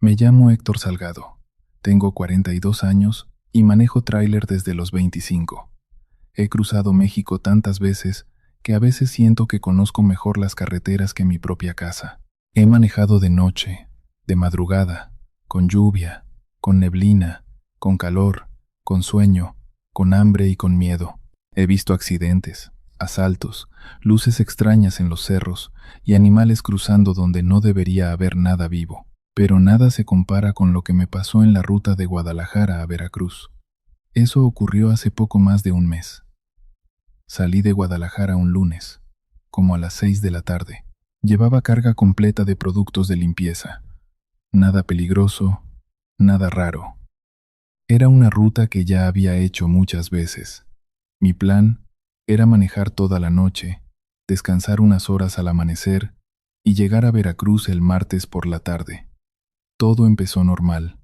Me llamo Héctor Salgado. Tengo 42 años y manejo tráiler desde los 25. He cruzado México tantas veces que a veces siento que conozco mejor las carreteras que mi propia casa. He manejado de noche, de madrugada, con lluvia, con neblina, con calor, con sueño, con hambre y con miedo. He visto accidentes, asaltos, luces extrañas en los cerros y animales cruzando donde no debería haber nada vivo. Pero nada se compara con lo que me pasó en la ruta de Guadalajara a Veracruz. Eso ocurrió hace poco más de un mes. Salí de Guadalajara un lunes, como a las 6 de la tarde. Llevaba carga completa de productos de limpieza. Nada peligroso, nada raro. Era una ruta que ya había hecho muchas veces. Mi plan era manejar toda la noche, descansar unas horas al amanecer y llegar a Veracruz el martes por la tarde. Todo empezó normal.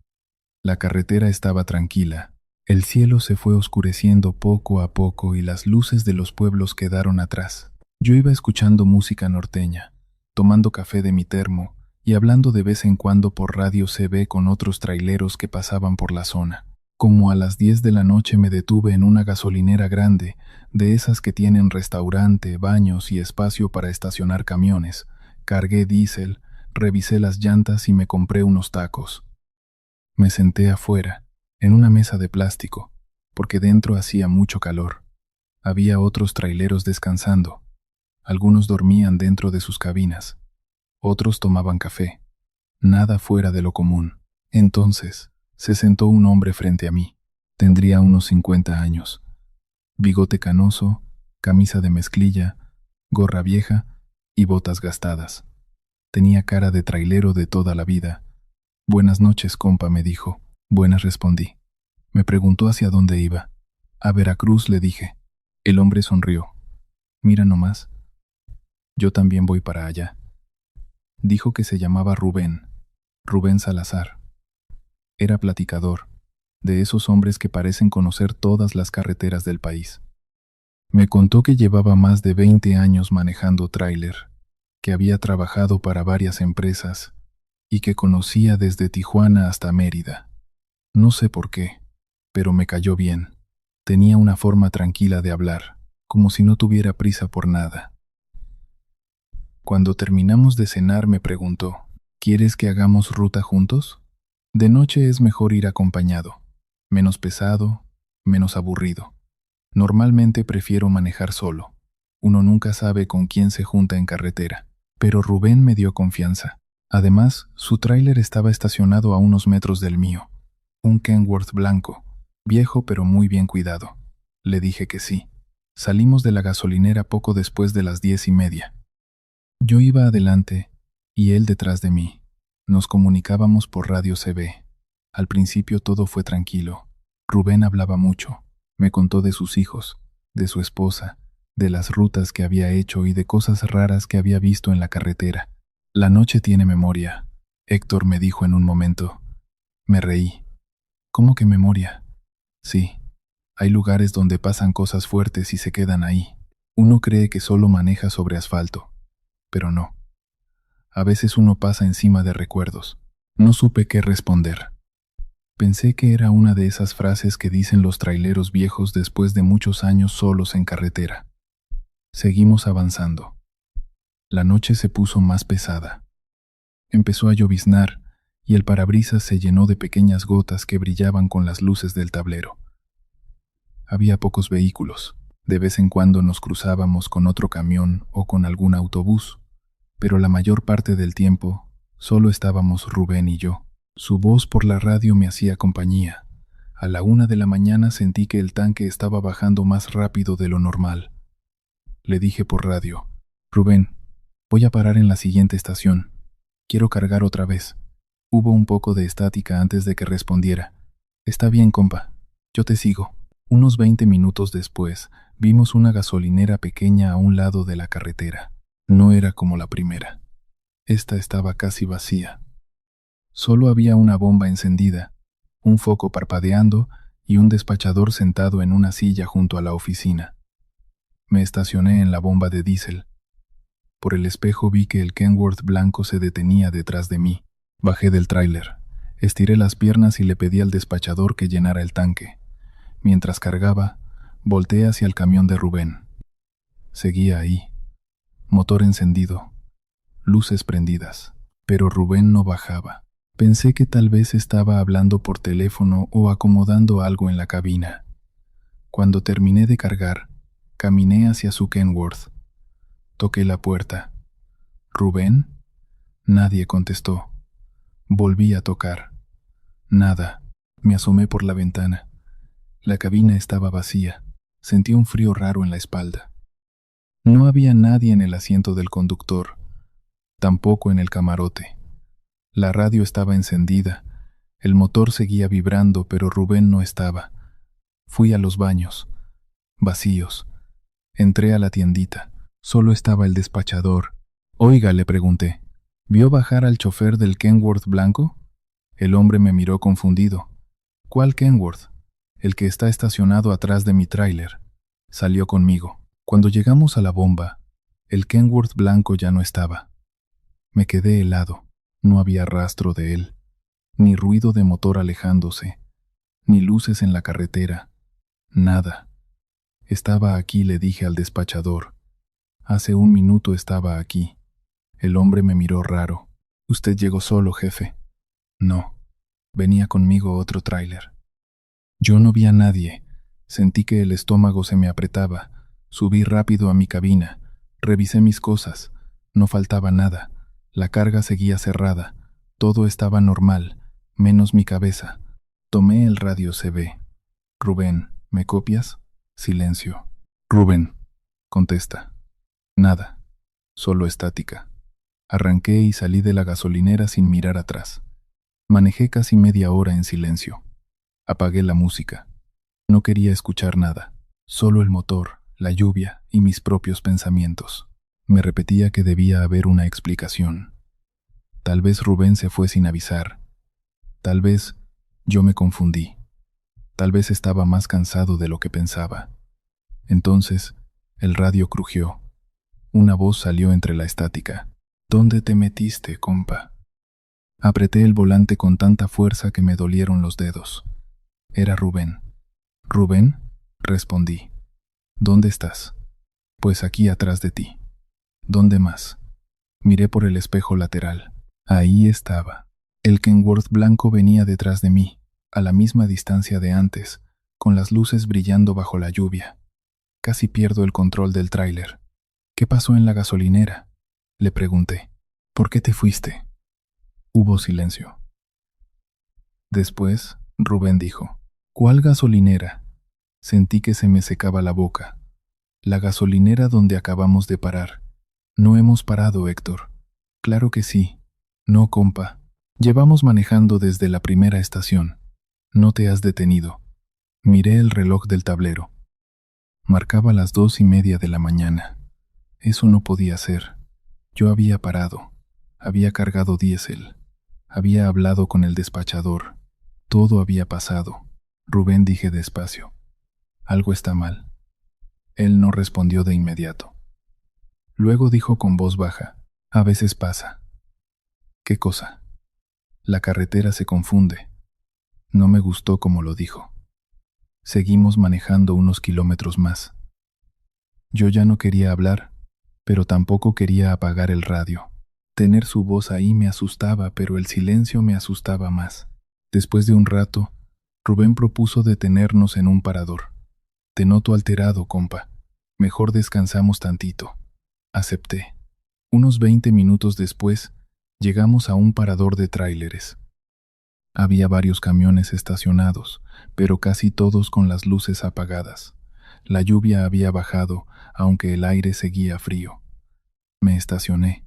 La carretera estaba tranquila. El cielo se fue oscureciendo poco a poco y las luces de los pueblos quedaron atrás. Yo iba escuchando música norteña, tomando café de mi termo y hablando de vez en cuando por radio CB con otros traileros que pasaban por la zona. Como a las 10 de la noche me detuve en una gasolinera grande, de esas que tienen restaurante, baños y espacio para estacionar camiones. Cargué diésel, revisé las llantas y me compré unos tacos. Me senté afuera, en una mesa de plástico, porque dentro hacía mucho calor. Había otros traileros descansando. Algunos dormían dentro de sus cabinas. Otros tomaban café. Nada fuera de lo común. Entonces, se sentó un hombre frente a mí. Tendría unos 50 años. Bigote canoso, camisa de mezclilla, gorra vieja y botas gastadas. Tenía cara de trailero de toda la vida. «Buenas noches, compa», me dijo. «Buenas», respondí. Me preguntó hacia dónde iba. «A Veracruz», le dije. El hombre sonrió. «Mira nomás. Yo también voy para allá». Dijo que se llamaba Rubén Salazar. Era platicador, de esos hombres que parecen conocer todas las carreteras del país. Me contó que llevaba más de 20 años manejando tráiler, que había trabajado para varias empresas y que conocía desde Tijuana hasta Mérida. No sé por qué, pero me cayó bien. Tenía una forma tranquila de hablar, como si no tuviera prisa por nada. Cuando terminamos de cenar me preguntó, «¿Quieres que hagamos ruta juntos? De noche es mejor ir acompañado, menos pesado, menos aburrido. Normalmente prefiero manejar solo. Uno nunca sabe con quién se junta en carretera». Pero Rubén me dio confianza. Además, su tráiler estaba estacionado a unos metros del mío. Un Kenworth blanco, viejo pero muy bien cuidado. Le dije que sí. Salimos de la gasolinera poco después de las 10:30. Yo iba adelante y él detrás de mí. Nos comunicábamos por radio CB. Al principio todo fue tranquilo. Rubén hablaba mucho. Me contó de sus hijos, de su esposa, de las rutas que había hecho y de cosas raras que había visto en la carretera. «La noche tiene memoria», Héctor me dijo en un momento. Me reí. «¿Cómo que memoria?» «Sí, hay lugares donde pasan cosas fuertes y se quedan ahí. Uno cree que solo maneja sobre asfalto, pero no. A veces uno pasa encima de recuerdos». No supe qué responder. Pensé que era una de esas frases que dicen los traileros viejos después de muchos años solos en carretera. Seguimos avanzando. La noche se puso más pesada. Empezó a lloviznar y el parabrisas se llenó de pequeñas gotas que brillaban con las luces del tablero. Había pocos vehículos. De vez en cuando nos cruzábamos con otro camión o con algún autobús, pero la mayor parte del tiempo solo estábamos Rubén y yo. Su voz por la radio me hacía compañía. A la 1 de la mañana sentí que el tanque estaba bajando más rápido de lo normal. Le dije por radio, «Rubén, voy a parar en la siguiente estación. Quiero cargar otra vez». Hubo un poco de estática antes de que respondiera. «Está bien, compa, yo te sigo». Unos 20 minutos después, vimos una gasolinera pequeña a un lado de la carretera. No era como la primera. Esta estaba casi vacía. Solo había una bomba encendida, un foco parpadeando y un despachador sentado en una silla junto a la oficina. Me estacioné en la bomba de diésel. Por el espejo vi que el Kenworth blanco se detenía detrás de mí. Bajé del tráiler. Estiré las piernas y le pedí al despachador que llenara el tanque. Mientras cargaba, volteé hacia el camión de Rubén. Seguía ahí. Motor encendido. Luces prendidas. Pero Rubén no bajaba. Pensé que tal vez estaba hablando por teléfono o acomodando algo en la cabina. Cuando terminé de cargar, caminé hacia su Kenworth. Toqué la puerta. ¿Rubén? Nadie contestó. Volví a tocar. Nada. Me asomé por la ventana. La cabina estaba vacía. Sentí un frío raro en la espalda. No había nadie en el asiento del conductor, tampoco en el camarote. La radio estaba encendida. El motor seguía vibrando, pero Rubén no estaba. Fui a los baños. Vacíos. Entré a la tiendita. Solo estaba el despachador. Oiga, le pregunté, ¿vio bajar al chofer del Kenworth blanco? El hombre me miró confundido. ¿Cuál Kenworth? El que está estacionado atrás de mi tráiler. Salió conmigo. Cuando llegamos a la bomba, el Kenworth blanco ya no estaba. Me quedé helado. No había rastro de él, ni ruido de motor alejándose, ni luces en la carretera. Nada. Estaba aquí, le dije al despachador. Hace un minuto estaba aquí. El hombre me miró raro. ¿Usted llegó solo, jefe? No. Venía conmigo otro tráiler. Yo no vi a nadie. Sentí que el estómago se me apretaba. Subí rápido a mi cabina. Revisé mis cosas. No faltaba nada. La carga seguía cerrada. Todo estaba normal, menos mi cabeza. Tomé el radio CB. Rubén, ¿me copias? Silencio. Rubén, contesta. Nada. Solo estática. Arranqué y salí de la gasolinera sin mirar atrás. Manejé casi media hora en silencio. Apagué la música. No quería escuchar nada. Solo el motor, la lluvia y mis propios pensamientos. Me repetía que debía haber una explicación. Tal vez Rubén se fue sin avisar. Tal vez yo me confundí. Tal vez estaba más cansado de lo que pensaba. Entonces, el radio crujió. Una voz salió entre la estática. ¿Dónde te metiste, compa? Apreté el volante con tanta fuerza que me dolieron los dedos. Era Rubén. ¿Rubén? Respondí. ¿Dónde estás? Pues aquí atrás de ti. ¿Dónde más? Miré por el espejo lateral. Ahí estaba. El Kenworth blanco venía detrás de mí, a la misma distancia de antes, con las luces brillando bajo la lluvia. Casi pierdo el control del tráiler. ¿Qué pasó en la gasolinera? Le pregunté. ¿Por qué te fuiste? Hubo silencio. Después, Rubén dijo, ¿cuál gasolinera? Sentí que se me secaba la boca. La gasolinera donde acabamos de parar. No hemos parado, Héctor. Claro que sí. No, compa. Llevamos manejando desde la primera estación. No te has detenido. Miré el reloj del tablero. Marcaba las 2:30 de la mañana. Eso no podía ser. Yo había parado. Había cargado diésel. Había hablado con el despachador. Todo había pasado. Rubén, dije despacio. Algo está mal. Él no respondió de inmediato. Luego dijo con voz baja, a veces pasa. ¿Qué cosa? La carretera se confunde. No me gustó como lo dijo. Seguimos manejando unos kilómetros más. Yo ya no quería hablar, pero tampoco quería apagar el radio. Tener su voz ahí me asustaba, pero el silencio me asustaba más. Después de un rato, Rubén propuso detenernos en un parador. Te noto alterado, compa. Mejor descansamos tantito. Acepté. Unos 20 minutos después, llegamos a un parador de tráileres. Había varios camiones estacionados, pero casi todos con las luces apagadas. La lluvia había bajado, aunque el aire seguía frío. Me estacioné.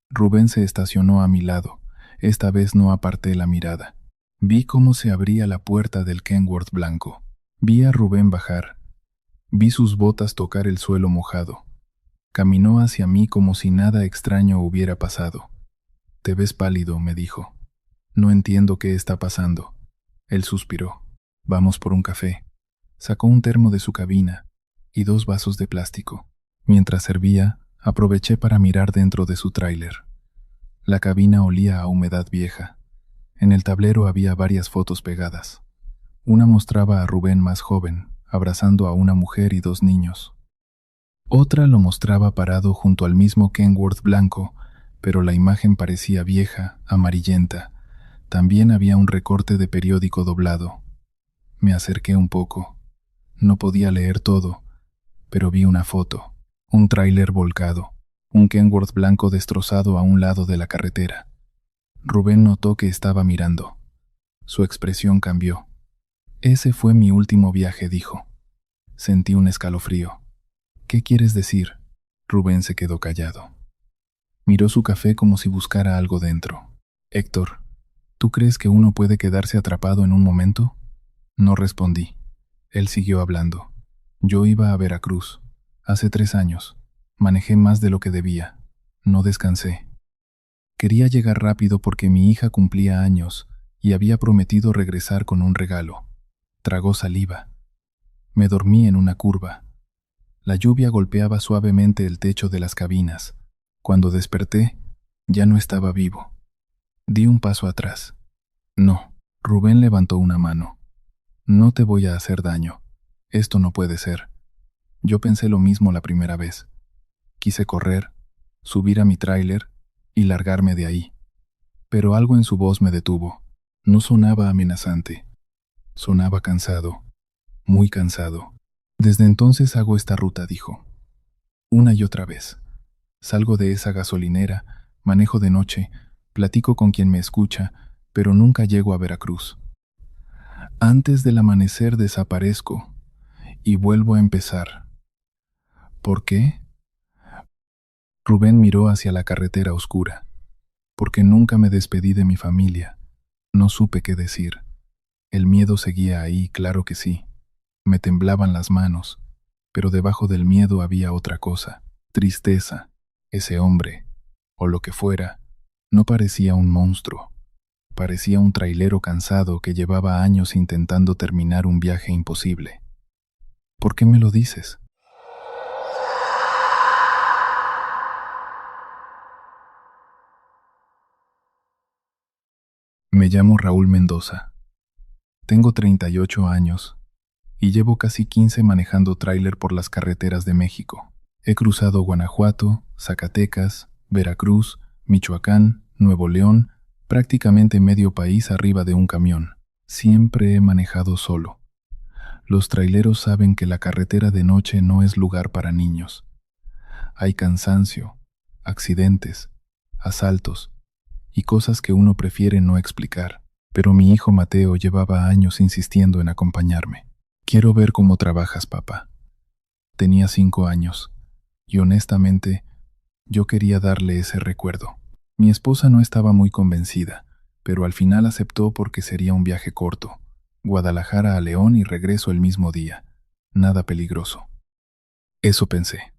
Rubén se estacionó a mi lado. Esta vez no aparté la mirada. Vi cómo se abría la puerta del Kenworth blanco. Vi a Rubén bajar. Vi sus botas tocar el suelo mojado. Caminó hacia mí como si nada extraño hubiera pasado. «Te ves pálido», me dijo. «No entiendo qué está pasando». Él suspiró. «Vamos por un café». Sacó un termo de su cabina y 2 vasos de plástico. Mientras servía, aproveché para mirar dentro de su tráiler. La cabina olía a humedad vieja. En el tablero había varias fotos pegadas. Una mostraba a Rubén más joven, abrazando a una mujer y dos niños. Otra lo mostraba parado junto al mismo Kenworth blanco, pero la imagen parecía vieja, amarillenta. También había un recorte de periódico doblado. Me acerqué un poco. No podía leer todo, pero vi una foto. Un tráiler volcado. Un Kenworth blanco destrozado a un lado de la carretera. Rubén notó que estaba mirando. Su expresión cambió. Ese fue mi último viaje, dijo. Sentí un escalofrío. ¿Qué quieres decir? Rubén se quedó callado. Miró su café como si buscara algo dentro. Héctor, ¿tú crees que uno puede quedarse atrapado en un momento? No respondí. Él siguió hablando. Yo iba a Veracruz. Hace 3 años. Manejé más de lo que debía. No descansé. Quería llegar rápido porque mi hija cumplía años y había prometido regresar con un regalo. Tragó saliva. Me dormí en una curva. La lluvia golpeaba suavemente el techo de las cabinas. Cuando desperté, ya no estaba vivo. Di un paso atrás. No. Rubén levantó una mano. No te voy a hacer daño. Esto no puede ser. Yo pensé lo mismo la primera vez. Quise correr, subir a mi tráiler y largarme de ahí. Pero algo en su voz me detuvo. No sonaba amenazante. Sonaba cansado, muy cansado. Desde entonces hago esta ruta, dijo. Una y otra vez. Salgo de esa gasolinera, manejo de noche, platico con quien me escucha, pero nunca llego a Veracruz. Antes del amanecer desaparezco y vuelvo a empezar. ¿Por qué? Rubén miró hacia la carretera oscura. Porque nunca me despedí de mi familia. No supe qué decir. El miedo seguía ahí, claro que sí. Me temblaban las manos, pero debajo del miedo había otra cosa. Tristeza. Ese hombre, o lo que fuera, no parecía un monstruo. Parecía un trailero cansado que llevaba años intentando terminar un viaje imposible. ¿Por qué me lo dices? Me llamo Raúl Mendoza. Tengo 38 años y llevo casi 15 manejando tráiler por las carreteras de México. He cruzado Guanajuato, Zacatecas, Veracruz, Michoacán, Nuevo León, prácticamente medio país arriba de un camión. Siempre he manejado solo. Los traileros saben que la carretera de noche no es lugar para niños. Hay cansancio, accidentes, asaltos y cosas que uno prefiere no explicar. Pero mi hijo Mateo llevaba años insistiendo en acompañarme. Quiero ver cómo trabajas, papá. Tenía 5 años y honestamente yo quería darle ese recuerdo. Mi esposa no estaba muy convencida, pero al final aceptó porque sería un viaje corto. Guadalajara a León y regreso el mismo día. Nada peligroso. Eso pensé.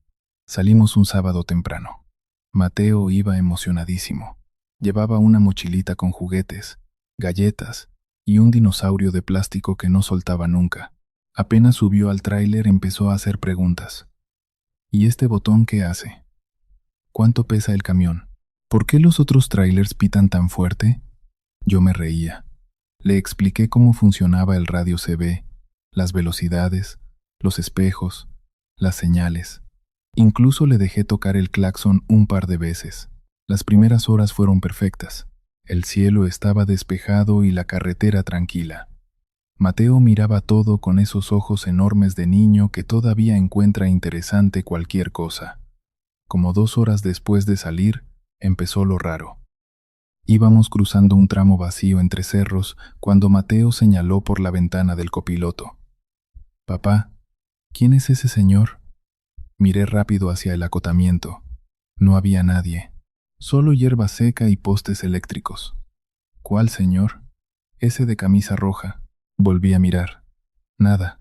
Salimos un sábado temprano. Mateo iba emocionadísimo. Llevaba una mochilita con juguetes, galletas y un dinosaurio de plástico que no soltaba nunca. Apenas subió al tráiler empezó a hacer preguntas. ¿Y este botón qué hace? ¿Cuánto pesa el camión? ¿Por qué los otros tráilers pitan tan fuerte? Yo me reía. Le expliqué cómo funcionaba el radio CB, las velocidades, los espejos, las señales. Incluso le dejé tocar el claxon un par de veces. Las primeras horas fueron perfectas. El cielo estaba despejado y la carretera tranquila. Mateo miraba todo con esos ojos enormes de niño que todavía encuentra interesante cualquier cosa. Como 2 horas después de salir, empezó lo raro. Íbamos cruzando un tramo vacío entre cerros cuando Mateo señaló por la ventana del copiloto. «Papá, ¿quién es ese señor?» Miré rápido hacia el acotamiento. No había nadie. Solo hierba seca y postes eléctricos. «¿Cuál señor?» «Ese de camisa roja». Volví a mirar. Nada.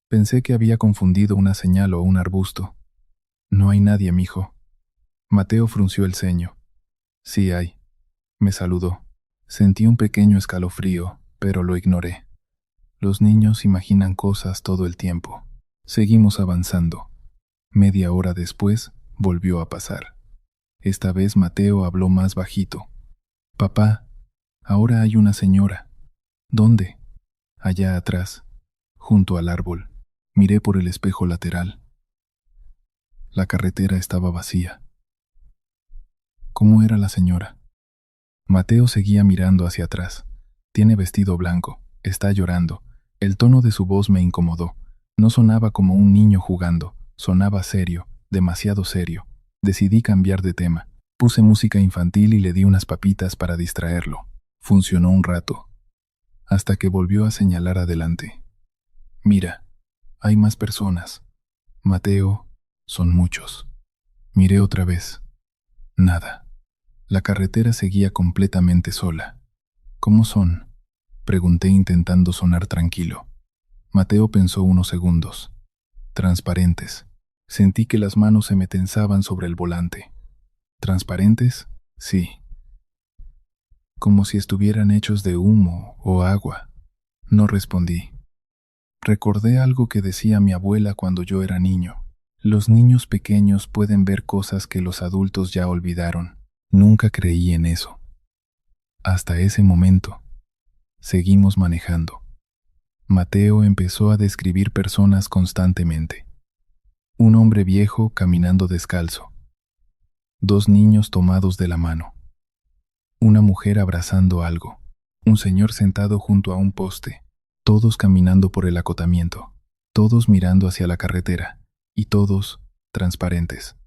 Pensé que había confundido una señal o un arbusto. «No hay nadie, mijo». Mateo frunció el ceño. «Sí hay». Me saludó. Sentí un pequeño escalofrío, pero lo ignoré. Los niños imaginan cosas todo el tiempo. Seguimos avanzando. Media hora después, volvió a pasar. Esta vez Mateo habló más bajito. «Papá, Ahora hay una señora. ¿Dónde? Allá atrás, junto al árbol. Miré por el espejo lateral. La carretera estaba vacía. ¿Cómo era la señora? Mateo seguía mirando hacia atrás. Tiene vestido blanco. Está llorando. El tono de su voz me incomodó. No sonaba como un niño jugando. Sonaba serio, demasiado serio. Decidí cambiar de tema. Puse música infantil y le di unas papitas para distraerlo. Funcionó un rato, hasta que volvió a señalar adelante. Mira, hay más personas. Mateo, son muchos. Miré otra vez. Nada. La carretera seguía completamente sola. ¿Cómo son? Pregunté intentando sonar tranquilo. Mateo pensó unos segundos. Transparentes. Sentí que las manos se me tensaban sobre el volante. ¿Transparentes? Sí. Como si estuvieran hechos de humo o agua. No respondí. Recordé algo que decía mi abuela cuando yo era niño. Los niños pequeños pueden ver cosas que los adultos ya olvidaron. Nunca creí en eso. Hasta ese momento. Seguimos manejando. Mateo empezó a describir personas constantemente. Un hombre viejo caminando descalzo. 2 niños tomados de la mano. Una mujer abrazando algo. Un señor sentado junto a un poste. Todos caminando por el acotamiento. Todos mirando hacia la carretera. Y todos transparentes.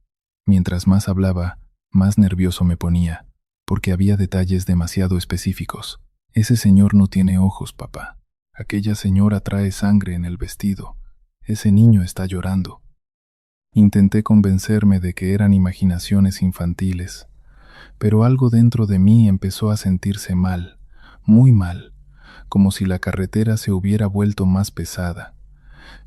Mientras más hablaba, más nervioso me ponía, porque había detalles demasiado específicos. Ese señor no tiene ojos, papá. Aquella señora trae sangre en el vestido. Ese niño está llorando. Intenté convencerme de que eran imaginaciones infantiles, pero algo dentro de mí empezó a sentirse mal, muy mal, como si la carretera se hubiera vuelto más pesada.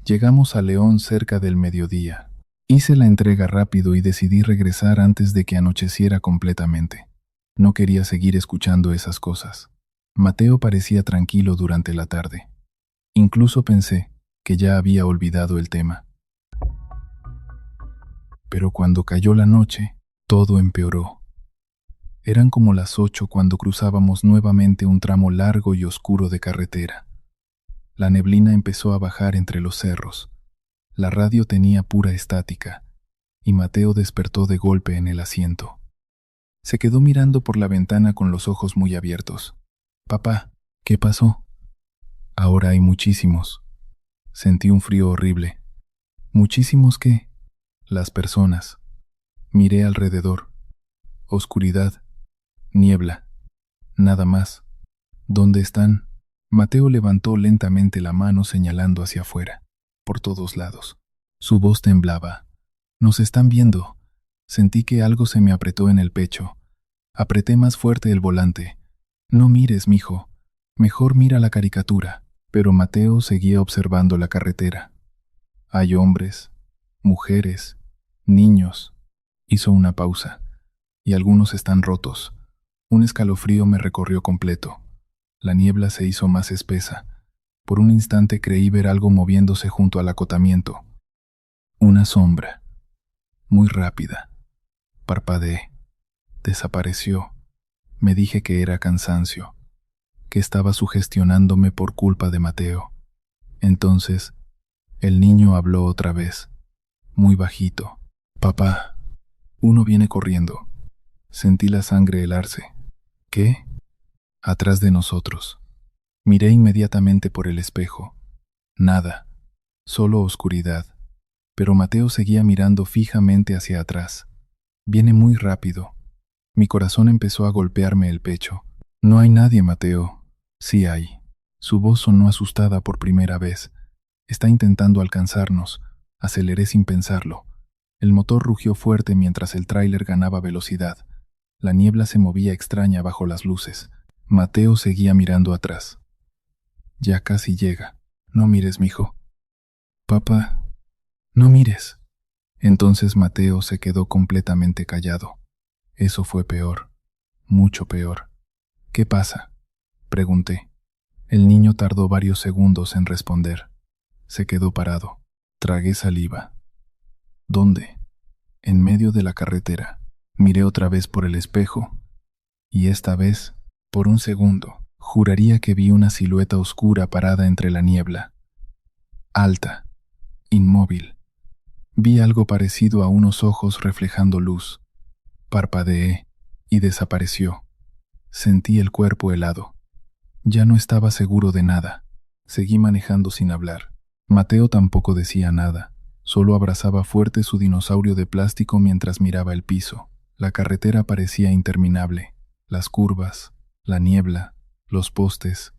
Llegamos a León cerca del mediodía. Hice la entrega rápido y decidí regresar antes de que anocheciera completamente. No quería seguir escuchando esas cosas. Mateo parecía tranquilo durante la tarde. Incluso pensé que ya había olvidado el tema. Pero cuando cayó la noche, todo empeoró. Eran como las 8 cuando cruzábamos nuevamente un tramo largo y oscuro de carretera. La neblina empezó a bajar entre los cerros. La radio tenía pura estática, y Mateo despertó de golpe en el asiento. Se quedó mirando por la ventana con los ojos muy abiertos. «Papá, ¿qué pasó?» «Ahora hay muchísimos». Sentí un frío horrible. «¿Muchísimos qué?» «Las personas». Miré alrededor. Oscuridad. Niebla. Nada más. ¿Dónde están? Mateo levantó lentamente la mano señalando hacia afuera, por todos lados. Su voz temblaba. «Nos están viendo». Sentí que algo se me apretó en el pecho. Apreté más fuerte el volante. «No mires, mijo. Mejor mira la caricatura». Pero Mateo seguía observando la carretera. «Hay hombres, mujeres, niños». Hizo una pausa. «Y algunos están rotos». Un escalofrío me recorrió completo. La niebla se hizo más espesa. Por un instante creí ver algo moviéndose junto al acotamiento. Una sombra. Muy rápida. Parpadeé. Desapareció. Me dije que era cansancio, que estaba sugestionándome por culpa de Mateo. Entonces, el niño habló otra vez, muy bajito. «Papá, uno viene corriendo». Sentí la sangre helarse. «¿Qué?» Atrás de nosotros. Miré inmediatamente por el espejo. Nada, solo oscuridad. Pero Mateo seguía mirando fijamente hacia atrás. «Viene muy rápido». Mi corazón empezó a golpearme el pecho. «No hay nadie, Mateo». «Sí hay». Su voz sonó asustada por primera vez. «Está intentando alcanzarnos». Aceleré sin pensarlo. El motor rugió fuerte mientras el tráiler ganaba velocidad. La niebla se movía extraña bajo las luces. Mateo seguía mirando atrás. «Ya casi llega». «No mires, mijo». «Papá, no mires». Entonces Mateo se quedó completamente callado. Eso fue peor, mucho peor. «¿Qué pasa?», pregunté. El niño tardó varios segundos en responder. Se quedó parado. Tragué saliva. «¿Dónde?» «En medio de la carretera». Miré otra vez por el espejo, y esta vez Por un segundo, juraría que vi una silueta oscura parada entre la niebla, alta, inmóvil. Vi algo parecido a unos ojos reflejando luz. Parpadeé y desapareció. Sentí el cuerpo helado. Ya no estaba seguro de nada. Seguí manejando sin hablar. Mateo tampoco decía nada. Solo abrazaba fuerte su dinosaurio de plástico mientras miraba el piso. La carretera parecía interminable. Las curvas, la niebla, los postes.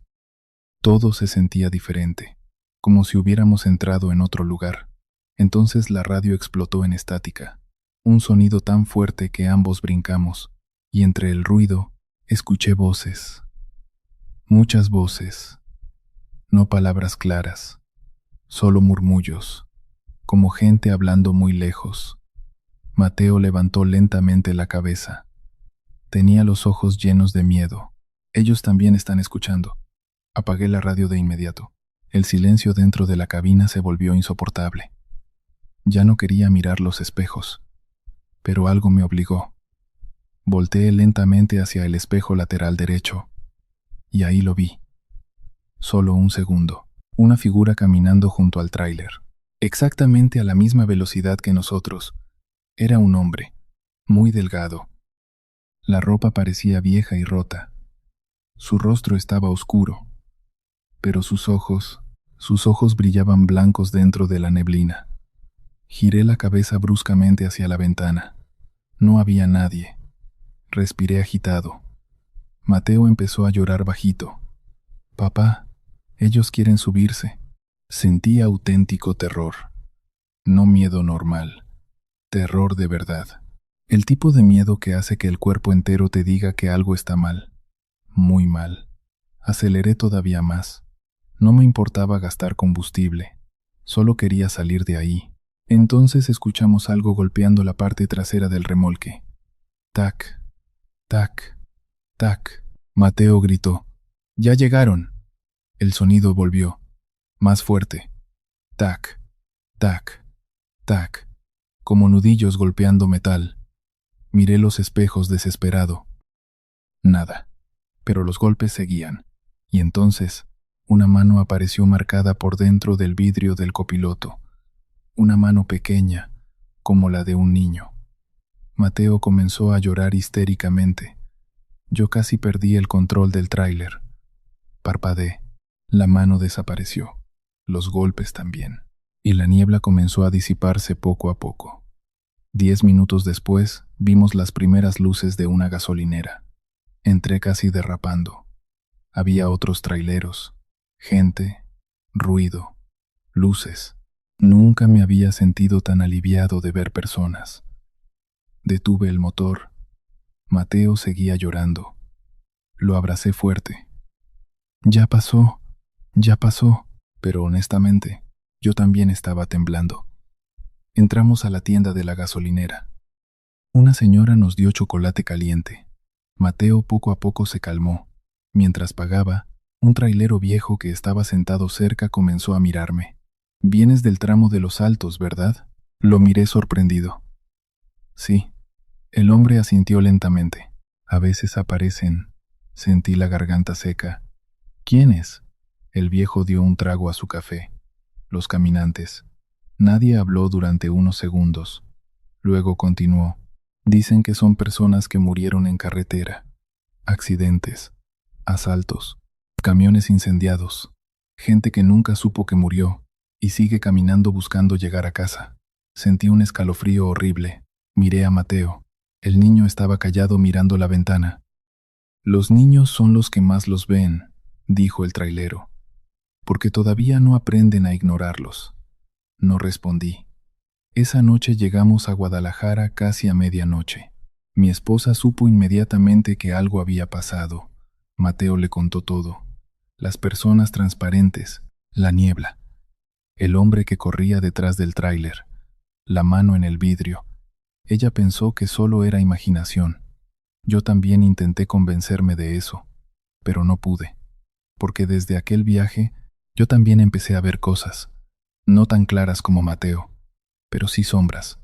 Todo se sentía diferente, como si hubiéramos entrado en otro lugar. Entonces la radio explotó en estática. Un sonido tan fuerte que ambos brincamos, y entre el ruido escuché voces. Muchas voces. No palabras claras, solo murmullos, como gente hablando muy lejos. Mateo levantó lentamente la cabeza. Tenía los ojos llenos de miedo. Ellos también están escuchando. Apagué la radio de inmediato. El silencio dentro de la cabina se volvió insoportable. Ya no quería mirar los espejos, pero algo me obligó. Volteé lentamente hacia el espejo lateral derecho, y ahí lo vi. Solo un segundo. Una figura caminando junto al tráiler, exactamente a la misma velocidad que nosotros. Era un hombre, muy delgado. La ropa parecía vieja y rota. Su rostro estaba oscuro, pero sus ojos brillaban blancos dentro de la neblina. Giré la cabeza bruscamente hacia la ventana. No había nadie. Respiré agitado. Mateo empezó a llorar bajito. «Papá, ellos quieren subirse». Sentí auténtico terror. No miedo normal. Terror de verdad. El tipo de miedo que hace que el cuerpo entero te diga que algo está mal. Muy mal. Aceleré todavía más. No me importaba gastar combustible. Solo quería salir de ahí. Entonces escuchamos algo golpeando la parte trasera del remolque. Tac, tac, tac. Mateo gritó. «¡Ya llegaron!». El sonido volvió, más fuerte. Tac, tac, tac, como nudillos golpeando metal. Miré los espejos desesperado. Nada, pero los golpes seguían. Y entonces, una mano apareció marcada por dentro del vidrio del copiloto. Una mano pequeña, como la de un niño. Mateo comenzó a llorar histéricamente. Yo casi perdí el control del tráiler. Parpadeé. La mano desapareció. Los golpes también. Y la niebla comenzó a disiparse poco a poco. 10 minutos después, vimos las primeras luces de una gasolinera. Entré casi derrapando. Había otros traileros, gente, ruido, luces. Nunca me había sentido tan aliviado de ver personas. Detuve el motor. Mateo seguía llorando. Lo abracé fuerte. «Ya pasó, pero honestamente, yo también estaba temblando». Entramos a la tienda de la gasolinera. Una señora nos dio chocolate caliente. Mateo poco a poco se calmó. Mientras pagaba, un trailero viejo que estaba sentado cerca comenzó a mirarme. «Vienes del tramo de los Altos, ¿verdad?». Lo miré sorprendido. «Sí». El hombre asintió lentamente. «A veces aparecen». Sentí la garganta seca. «¿Quiénes?». El viejo dio un trago a su café. «Los caminantes». Nadie habló durante unos segundos. Luego continuó. «Dicen que son personas que murieron en carretera. Accidentes, asaltos, camiones incendiados, gente que nunca supo que murió y sigue caminando buscando llegar a casa». Sentí un escalofrío horrible. Miré a Mateo. El niño estaba callado mirando la ventana. «Los niños son los que más los ven», dijo el trailero, «porque todavía no aprenden a ignorarlos». No respondí. Esa noche llegamos a Guadalajara casi a medianoche. Mi esposa supo inmediatamente que algo había pasado. Mateo le contó todo. Las personas transparentes, la niebla, el hombre que corría detrás del tráiler, la mano en el vidrio. Ella pensó que solo era imaginación. Yo también intenté convencerme de eso, pero no pude, porque desde aquel viaje yo también empecé a ver cosas, no tan claras como Mateo, pero sí sombras,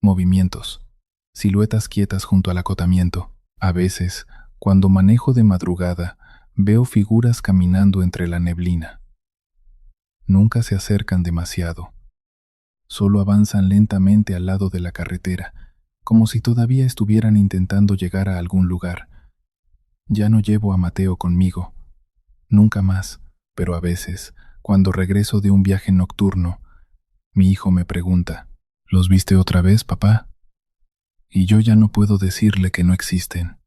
movimientos, siluetas quietas junto al acotamiento. A veces, Cuando manejo de madrugada, veo figuras caminando entre la neblina. Nunca se acercan demasiado. Solo avanzan lentamente al lado de la carretera, como si todavía estuvieran intentando llegar a algún lugar. Ya no llevo a Mateo conmigo. Nunca más, pero a veces, cuando regreso de un viaje nocturno, mi hijo me pregunta, ¿los viste otra vez, papá? Y yo ya no puedo decirle que no existen,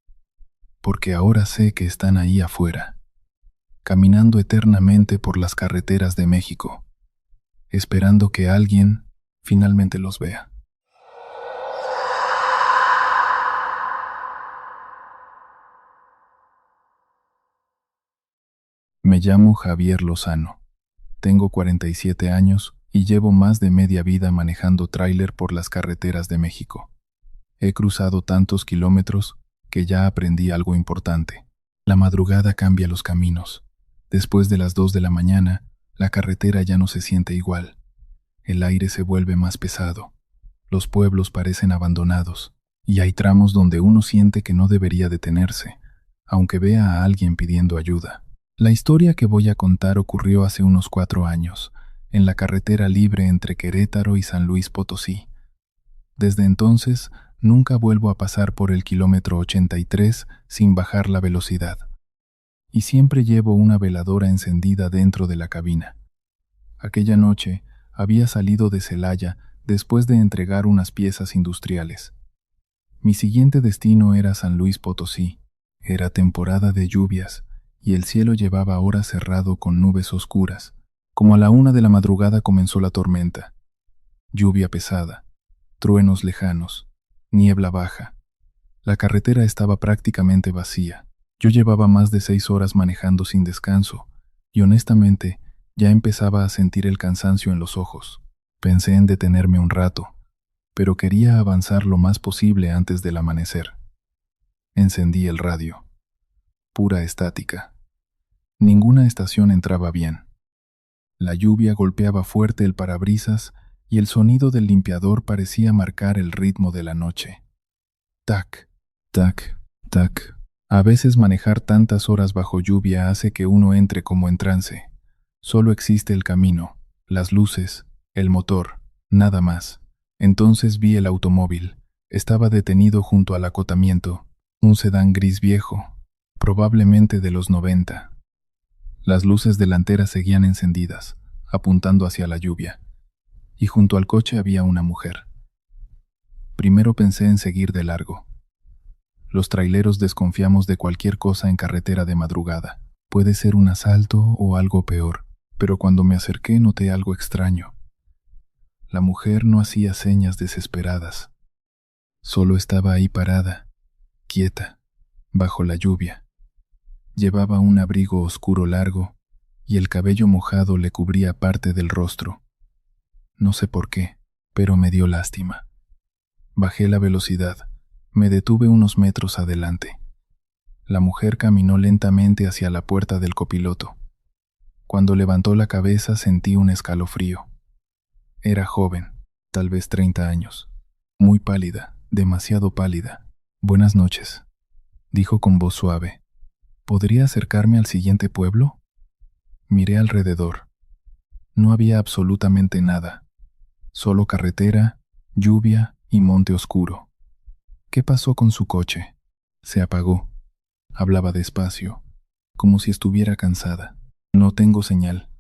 porque ahora sé que están ahí afuera, caminando eternamente por las carreteras de México, esperando que alguien finalmente los vea. Me llamo Javier Lozano. Tengo 47 años y llevo más de media vida manejando tráiler por las carreteras de México. He cruzado tantos kilómetros que ya aprendí algo importante. La madrugada cambia los caminos. Después de las 2 de la mañana, la carretera ya no se siente igual. El aire se vuelve más pesado. Los pueblos parecen abandonados, y hay tramos donde uno siente que no debería detenerse, aunque vea a alguien pidiendo ayuda. La historia que voy a contar ocurrió hace unos 4 años, en la carretera libre entre Querétaro y San Luis Potosí. Desde entonces, nunca vuelvo a pasar por el kilómetro 83 sin bajar la velocidad. Y siempre llevo una veladora encendida dentro de la cabina. Aquella noche había salido de Celaya después de entregar unas piezas industriales. Mi siguiente destino era San Luis Potosí. Era temporada de lluvias y el cielo llevaba horas cerrado con nubes oscuras. Como a la 1 de la madrugada comenzó la tormenta. Lluvia pesada, truenos lejanos, niebla baja. La carretera estaba prácticamente vacía. Yo llevaba más de 6 horas manejando sin descanso y honestamente ya empezaba a sentir el cansancio en los ojos. Pensé en detenerme un rato, pero quería avanzar lo más posible antes del amanecer. Encendí el radio. Pura estática. Ninguna estación entraba bien. La lluvia golpeaba fuerte el parabrisas y el sonido del limpiador parecía marcar el ritmo de la noche. Tac, tac, tac. A veces manejar tantas horas bajo lluvia hace que uno entre como en trance. Solo existe el camino, las luces, el motor, nada más. Entonces vi el automóvil. Estaba detenido junto al acotamiento, un sedán gris viejo, probablemente de los 90. Las luces delanteras seguían encendidas, apuntando hacia la lluvia, y junto al coche había una mujer. Primero pensé en seguir de largo. Los traileros desconfiamos de cualquier cosa en carretera de madrugada. Puede ser un asalto o algo peor, pero cuando me acerqué noté algo extraño. La mujer no hacía señas desesperadas. Solo estaba ahí parada, quieta, bajo la lluvia. Llevaba un abrigo oscuro largo y el cabello mojado le cubría parte del rostro. No sé por qué, pero me dio lástima. Bajé la velocidad. Me detuve unos metros adelante. La mujer caminó lentamente hacia la puerta del copiloto. Cuando levantó la cabeza sentí un escalofrío. Era joven, tal vez 30 años. Muy pálida, demasiado pálida. «Buenas noches», dijo con voz suave. «¿Podría acercarme al siguiente pueblo?» Miré alrededor. No había absolutamente nada. Solo carretera, lluvia y monte oscuro. ¿Qué pasó con su coche? Se apagó. Hablaba despacio, como si estuviera cansada. «No tengo señal.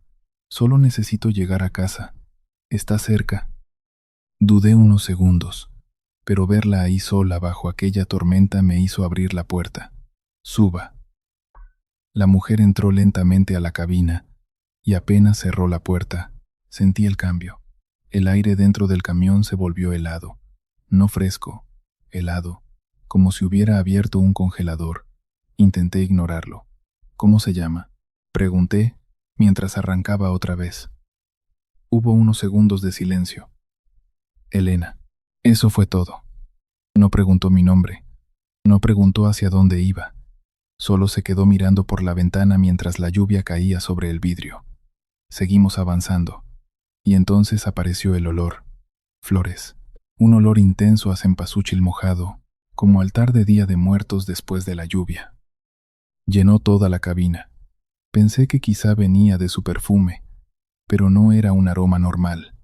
Solo necesito llegar a casa. Está cerca». Dudé unos segundos, pero verla ahí sola bajo aquella tormenta me hizo abrir la puerta. «Suba». La mujer entró lentamente a la cabina y apenas cerró la puerta, sentí el cambio. El aire dentro del camión se volvió helado. No fresco, helado, como si hubiera abierto un congelador. Intenté ignorarlo. «¿Cómo se llama?», pregunté mientras arrancaba otra vez. Hubo unos segundos de silencio. «Elena». Eso fue todo. No preguntó mi nombre. No preguntó hacia dónde iba. Solo se quedó mirando por la ventana mientras la lluvia caía sobre el vidrio. Seguimos avanzando. Y entonces apareció el olor. Flores. Un olor intenso a cempasúchil mojado, como altar de Día de Muertos después de la lluvia. Llenó toda la cabina. Pensé que quizá venía de su perfume, pero no era un aroma normal.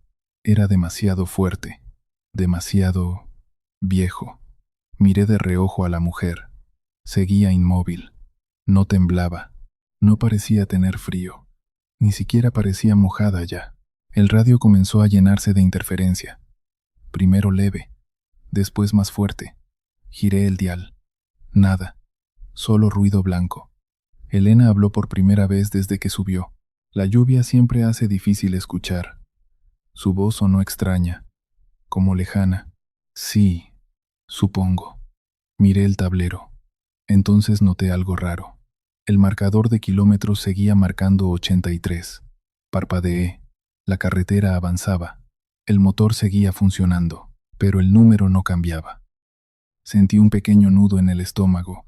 Era demasiado fuerte, demasiado viejo. Miré de reojo a la mujer. Seguía inmóvil. No temblaba. No parecía tener frío. Ni siquiera parecía mojada ya. El radio comenzó a llenarse de interferencia. Primero leve, después más fuerte. Giré el dial. Nada. Solo ruido blanco. Elena habló por primera vez desde que subió. La lluvia siempre hace difícil escuchar. Su voz sonó extraña, como lejana. Sí, supongo. Miré el tablero. Entonces noté algo raro. El marcador de kilómetros seguía marcando 83. Parpadeé. La carretera avanzaba. El motor seguía funcionando, pero el número no cambiaba. Sentí un pequeño nudo en el estómago.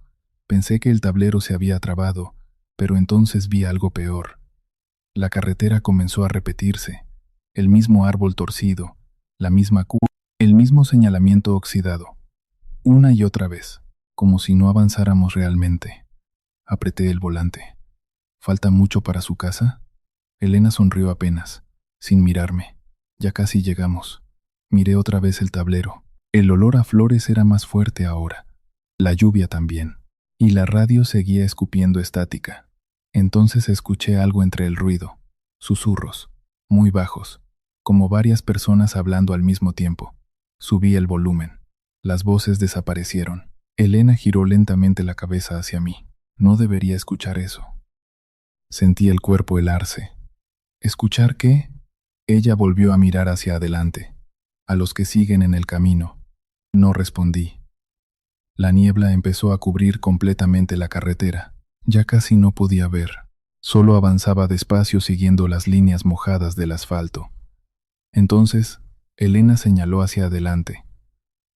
Pensé que el tablero se había trabado, pero entonces vi algo peor. La carretera comenzó a repetirse. El mismo árbol torcido, la misma curva, el mismo señalamiento oxidado. Una y otra vez, como si no avanzáramos realmente. Apreté el volante. ¿Falta mucho para su casa? Elena sonrió apenas, sin mirarme. Ya casi llegamos. Miré otra vez el tablero. El olor a flores era más fuerte ahora. La lluvia también. Y la radio seguía escupiendo estática. Entonces escuché algo entre el ruido. Susurros, muy bajos, como varias personas hablando al mismo tiempo. Subí el volumen. Las voces desaparecieron. Elena giró lentamente la cabeza hacia mí. No debería escuchar eso. Sentí el cuerpo helarse. ¿Escuchar qué? Ella volvió a mirar hacia adelante, a los que siguen en el camino. No respondí. La niebla empezó a cubrir completamente la carretera. Ya casi no podía ver. Solo avanzaba despacio siguiendo las líneas mojadas del asfalto. Entonces, Elena señaló hacia adelante.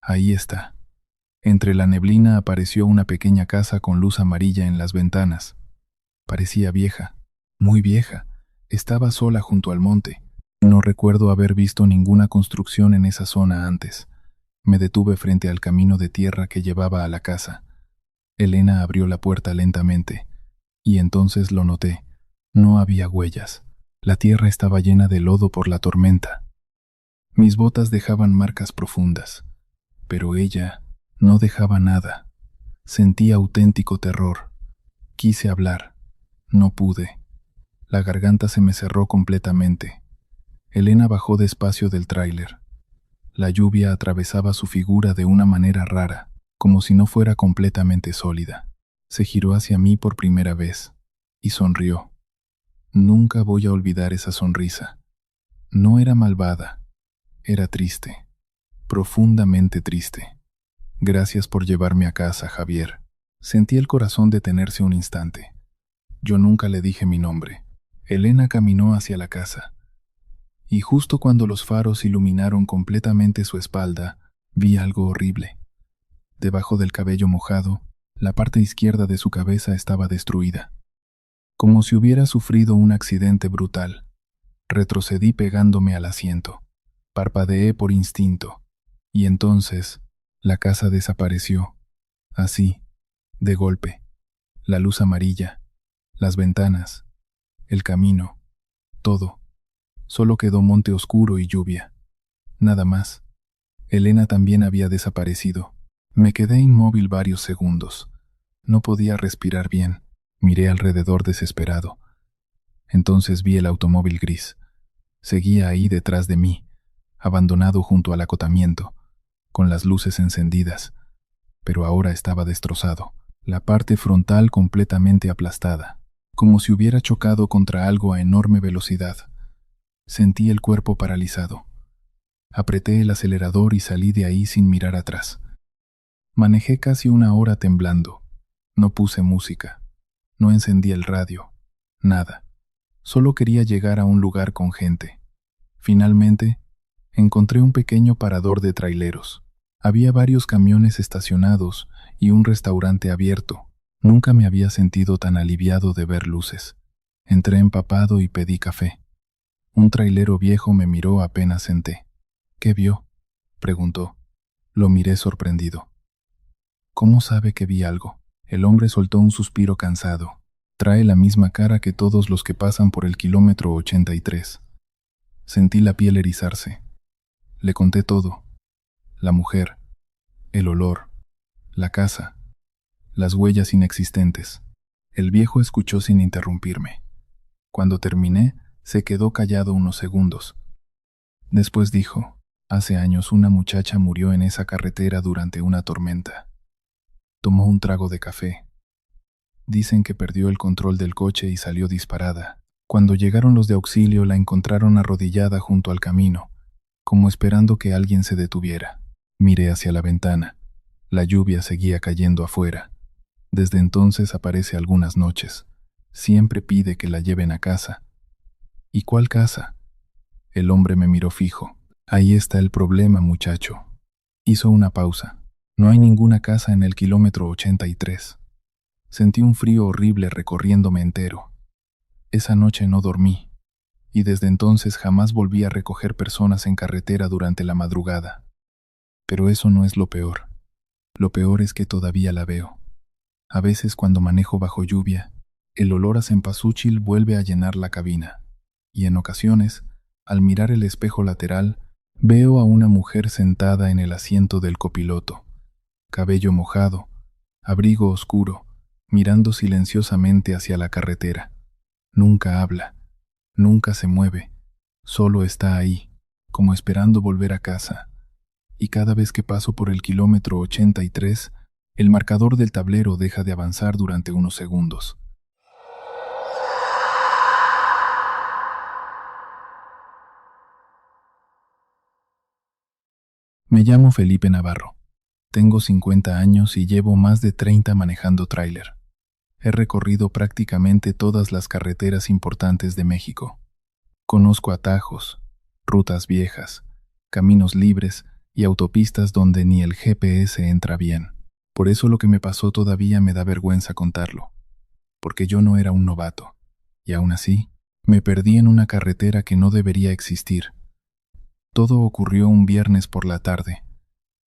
Ahí está. Entre la neblina apareció una pequeña casa con luz amarilla en las ventanas. Parecía vieja, muy vieja. Estaba sola junto al monte. No recuerdo haber visto ninguna construcción en esa zona antes. Me detuve frente al camino de tierra que llevaba a la casa. Elena abrió la puerta lentamente, y entonces lo noté. No había huellas. La tierra estaba llena de lodo por la tormenta. Mis botas dejaban marcas profundas, pero ella no dejaba nada. Sentí auténtico terror. Quise hablar. No pude. La garganta se me cerró completamente. Elena bajó despacio del tráiler. La lluvia atravesaba su figura de una manera rara, como si no fuera completamente sólida. Se giró hacia mí por primera vez y sonrió. Nunca voy a olvidar esa sonrisa. No era malvada, era triste, profundamente triste. Gracias por llevarme a casa, Javier. Sentí el corazón detenerse un instante. Yo nunca le dije mi nombre. Elena caminó hacia la casa. Y justo cuando los faros iluminaron completamente su espalda, vi algo horrible. Debajo del cabello mojado, la parte izquierda de su cabeza estaba destruida. Como si hubiera sufrido un accidente brutal. Retrocedí pegándome al asiento. Parpadeé por instinto. Y entonces, la casa desapareció. Así, de golpe. La luz amarilla, las ventanas, el camino, todo. Solo quedó monte oscuro y lluvia. Nada más. Elena también había desaparecido. Me quedé inmóvil varios segundos. No podía respirar bien. Miré alrededor desesperado. Entonces vi el automóvil gris. Seguía ahí detrás de mí, abandonado junto al acotamiento, con las luces encendidas, pero ahora estaba destrozado, la parte frontal completamente aplastada, como si hubiera chocado contra algo a enorme velocidad. Sentí el cuerpo paralizado. Apreté el acelerador y salí de ahí sin mirar atrás. Manejé casi una hora temblando. No puse música. No encendí el radio. Nada. Solo quería llegar a un lugar con gente. Finalmente, encontré un pequeño parador de traileros. Había varios camiones estacionados y un restaurante abierto. Nunca me había sentido tan aliviado de ver luces. Entré empapado y pedí café. Un trailero viejo me miró apenas senté. ¿Qué vio?, preguntó. Lo miré sorprendido. ¿Cómo sabe que vi algo? El hombre soltó un suspiro cansado. Trae la misma cara que todos los que pasan por el kilómetro 83. Sentí la piel erizarse. Le conté todo. La mujer, el olor, la casa, las huellas inexistentes. El viejo escuchó sin interrumpirme. Cuando terminé, se quedó callado unos segundos. Después dijo, hace años una muchacha murió en esa carretera durante una tormenta. Tomó un trago de café. Dicen que perdió el control del coche y salió disparada. Cuando llegaron los de auxilio la encontraron arrodillada junto al camino, como esperando que alguien se detuviera. Miré hacia la ventana. La lluvia seguía cayendo afuera. Desde entonces aparece algunas noches. Siempre pide que la lleven a casa. ¿Y cuál casa? El hombre me miró fijo. Ahí está el problema, muchacho. Hizo una pausa. No hay ninguna casa en el kilómetro 83. Sentí un frío horrible recorriéndome entero. Esa noche no dormí, y desde entonces jamás volví a recoger personas en carretera durante la madrugada. Pero eso no es lo peor. Lo peor es que todavía la veo. A veces cuando manejo bajo lluvia, el olor a cempasúchil vuelve a llenar la cabina, y en ocasiones, al mirar el espejo lateral, veo a una mujer sentada en el asiento del copiloto, cabello mojado, abrigo oscuro, mirando silenciosamente hacia la carretera. Nunca habla, nunca se mueve, solo está ahí, como esperando volver a casa. Y cada vez que paso por el kilómetro 83, el marcador del tablero deja de avanzar durante unos segundos. Me llamo Felipe Navarro. Tengo 50 años y llevo más de 30 manejando tráiler. He recorrido prácticamente todas las carreteras importantes de México. Conozco atajos, rutas viejas, caminos libres y autopistas donde ni el GPS entra bien. Por eso lo que me pasó todavía me da vergüenza contarlo, porque yo no era un novato, y aún así, me perdí en una carretera que no debería existir. Todo ocurrió un viernes por la tarde.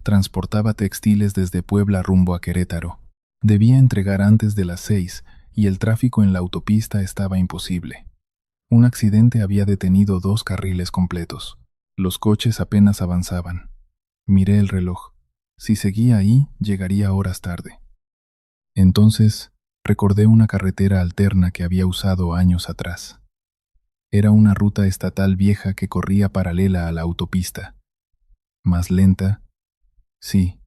Transportaba textiles desde Puebla rumbo a Querétaro. Debía entregar antes de las 6 y el tráfico en la autopista estaba imposible. Un accidente había detenido 2 carriles completos. Los coches apenas avanzaban. Miré el reloj. Si seguía ahí, llegaría horas tarde. Entonces, recordé una carretera alterna que había usado años atrás. Era una ruta estatal vieja que corría paralela a la autopista. Más lenta, sí,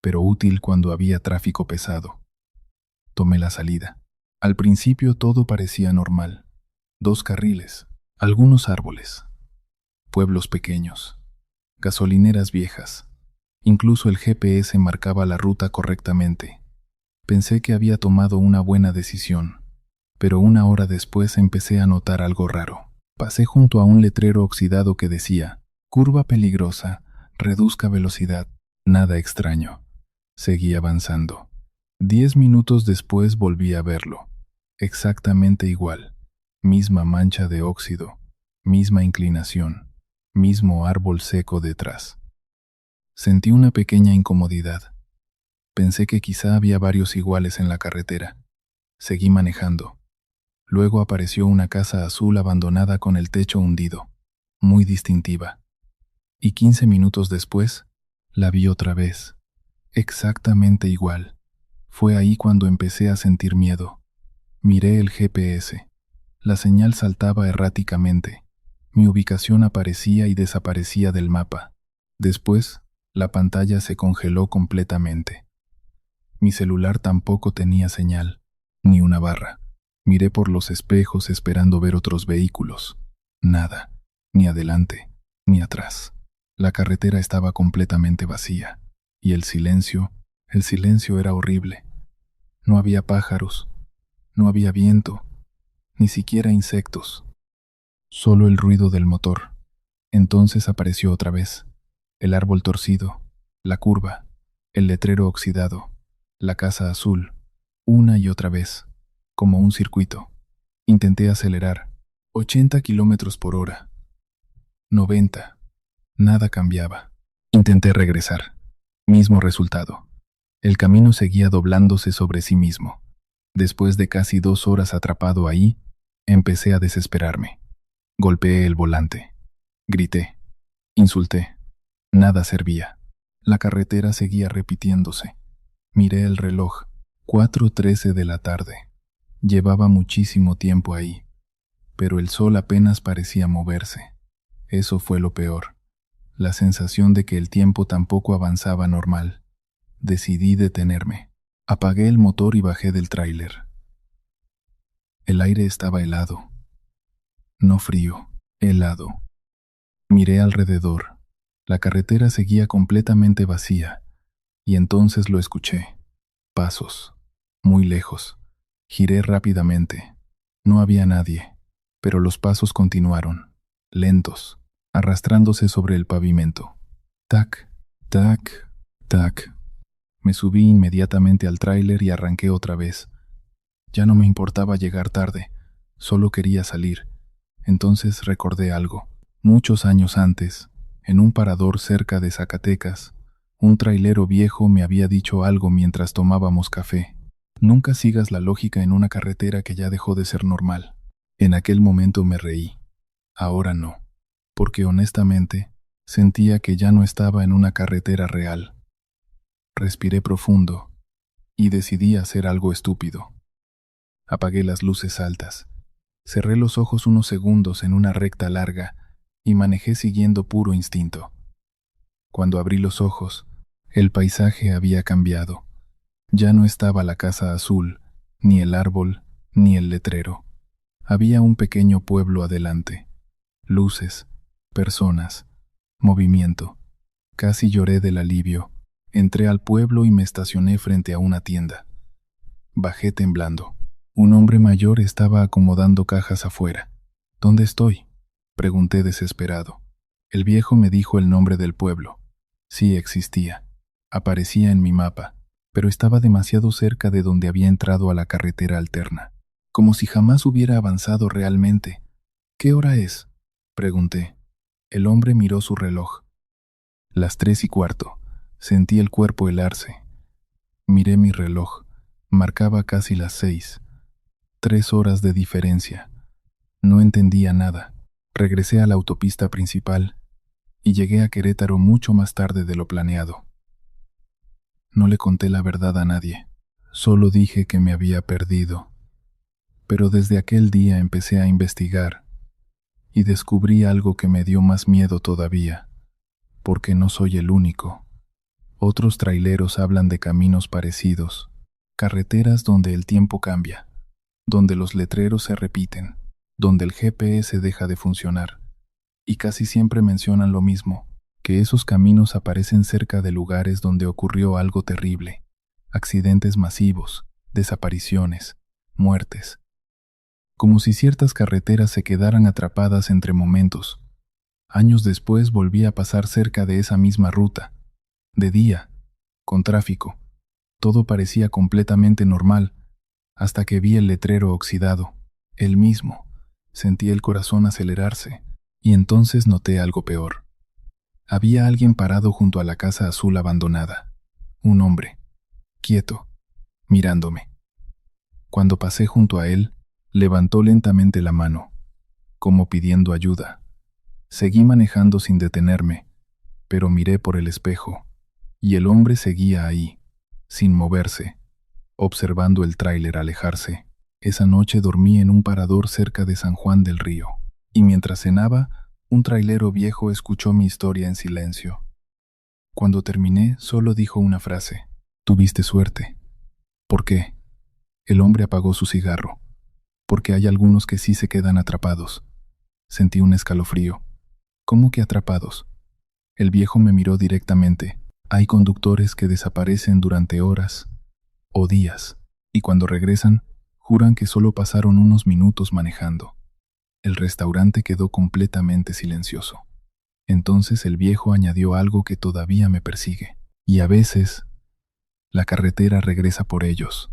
pero útil cuando había tráfico pesado. Tomé la salida. Al principio todo parecía normal. 2 carriles, algunos árboles, pueblos pequeños, gasolineras viejas. Incluso el GPS marcaba la ruta correctamente. Pensé que había tomado una buena decisión, pero una hora después empecé a notar algo raro. Pasé junto a un letrero oxidado que decía, curva peligrosa, reduzca velocidad. Nada extraño. Seguí avanzando. 10 minutos después volví a verlo. Exactamente igual. Misma mancha de óxido, misma inclinación, mismo árbol seco detrás. Sentí una pequeña incomodidad. Pensé que quizá había varios iguales en la carretera. Seguí manejando. Luego apareció una casa azul abandonada con el techo hundido, muy distintiva. Y 15 minutos después, la vi otra vez, exactamente igual. Fue ahí cuando empecé a sentir miedo. Miré el GPS. La señal saltaba erráticamente. Mi ubicación aparecía y desaparecía del mapa. Después, la pantalla se congeló completamente. Mi celular tampoco tenía señal, ni una barra. Miré por los espejos esperando ver otros vehículos. Nada, ni adelante, ni atrás. La carretera estaba completamente vacía, y el silencio era horrible. No había pájaros, no había viento, ni siquiera insectos. Solo el ruido del motor. Entonces apareció otra vez. El árbol torcido, la curva, el letrero oxidado, la casa azul, una y otra vez, como un circuito. Intenté acelerar, 80 kilómetros por hora, 90, nada cambiaba. Intenté regresar, mismo resultado. El camino seguía doblándose sobre sí mismo. Después de casi 2 horas atrapado ahí, empecé a desesperarme. Golpeé el volante. Grité. Insulté. Nada servía. La carretera seguía repitiéndose. Miré el reloj. 4:13 de la tarde. Llevaba muchísimo tiempo ahí, pero el sol apenas parecía moverse. Eso fue lo peor. La sensación de que el tiempo tampoco avanzaba normal. Decidí detenerme. Apagué el motor y bajé del tráiler. El aire estaba helado. No frío, helado. Miré alrededor. La carretera seguía completamente vacía, y entonces lo escuché. Pasos. Muy lejos. Giré rápidamente. No había nadie, pero los pasos continuaron, lentos, arrastrándose sobre el pavimento. Tac, tac, tac. Me subí inmediatamente al tráiler y arranqué otra vez. Ya no me importaba llegar tarde, solo quería salir. Entonces recordé algo. Muchos años antes, en un parador cerca de Zacatecas, un trailero viejo me había dicho algo mientras tomábamos café. Nunca sigas la lógica en una carretera que ya dejó de ser normal. En aquel momento me reí. Ahora no, porque honestamente sentía que ya no estaba en una carretera real. Respiré profundo y decidí hacer algo estúpido. Apagué las luces altas. Cerré los ojos unos segundos en una recta larga y manejé siguiendo puro instinto. Cuando abrí los ojos, el paisaje había cambiado. Ya no estaba la casa azul, ni el árbol, ni el letrero. Había un pequeño pueblo adelante. Luces, personas, movimiento. Casi lloré del alivio. Entré al pueblo y me estacioné frente a una tienda. Bajé temblando. Un hombre mayor estaba acomodando cajas afuera. ¿Dónde estoy?, pregunté desesperado. El viejo me dijo el nombre del pueblo. Sí existía. Aparecía en mi mapa, pero estaba demasiado cerca de donde había entrado a la carretera alterna. Como si jamás hubiera avanzado realmente. ¿Qué hora es?, pregunté. El hombre miró su reloj. Las 3:15. Sentí el cuerpo helarse. Miré mi reloj. Marcaba casi las 6. 3 horas de diferencia. No entendía nada. Regresé a la autopista principal y llegué a Querétaro mucho más tarde de lo planeado. No le conté la verdad a nadie. Solo dije que me había perdido. Pero desde aquel día empecé a investigar y descubrí algo que me dio más miedo todavía, porque no soy el único. Otros traileros hablan de caminos parecidos, carreteras donde el tiempo cambia, donde los letreros se repiten, donde el GPS deja de funcionar, y casi siempre mencionan lo mismo, que esos caminos aparecen cerca de lugares donde ocurrió algo terrible, accidentes masivos, desapariciones, muertes, como si ciertas carreteras se quedaran atrapadas entre momentos. Años después volví a pasar cerca de esa misma ruta, de día, con tráfico. Todo parecía completamente normal, hasta que vi el letrero oxidado, el mismo. Sentí el corazón acelerarse, y entonces noté algo peor. Había alguien parado junto a la casa azul abandonada. Un hombre, quieto, mirándome. Cuando pasé junto a él, levantó lentamente la mano, como pidiendo ayuda. Seguí manejando sin detenerme, pero miré por el espejo, y el hombre seguía ahí, sin moverse, observando el tráiler alejarse. Esa noche dormí en un parador cerca de San Juan del Río, y mientras cenaba, un trailero viejo escuchó mi historia en silencio. Cuando terminé, solo dijo una frase: «Tuviste suerte». ¿Por qué? El hombre apagó su cigarro. Porque hay algunos que sí se quedan atrapados. Sentí un escalofrío. ¿Cómo que atrapados? El viejo me miró directamente. Hay conductores que desaparecen durante horas o días, y cuando regresan, juran que solo pasaron unos minutos manejando. El restaurante quedó completamente silencioso. Entonces el viejo añadió algo que todavía me persigue. Y a veces, la carretera regresa por ellos.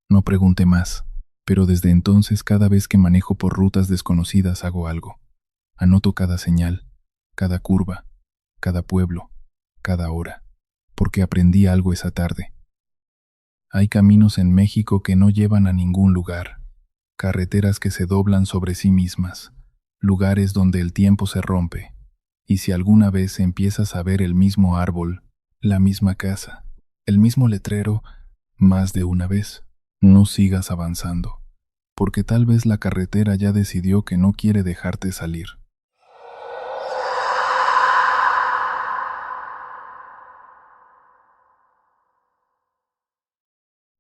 No pregunté más, pero desde entonces cada vez que manejo por rutas desconocidas hago algo. Anoto cada señal, cada curva, cada pueblo, cada hora, porque aprendí algo esa tarde. Hay caminos en México que no llevan a ningún lugar, carreteras que se doblan sobre sí mismas, lugares donde el tiempo se rompe, y si alguna vez empiezas a ver el mismo árbol, la misma casa, el mismo letrero, más de una vez, no sigas avanzando, porque tal vez la carretera ya decidió que no quiere dejarte salir.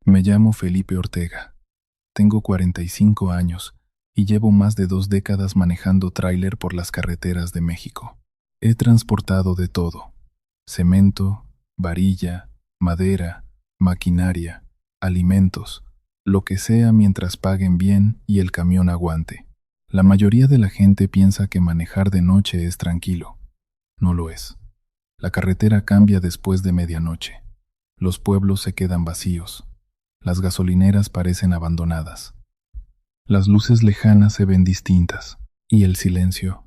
Me llamo Felipe Ortega. Tengo 45 años y llevo más de 2 décadas manejando tráiler por las carreteras de México. He transportado de todo: cemento, varilla, madera, maquinaria, alimentos, lo que sea mientras paguen bien y el camión aguante. La mayoría de la gente piensa que manejar de noche es tranquilo. No lo es. La carretera cambia después de medianoche. Los pueblos se quedan vacíos. Las gasolineras parecen abandonadas. Las luces lejanas se ven distintas. Y el silencio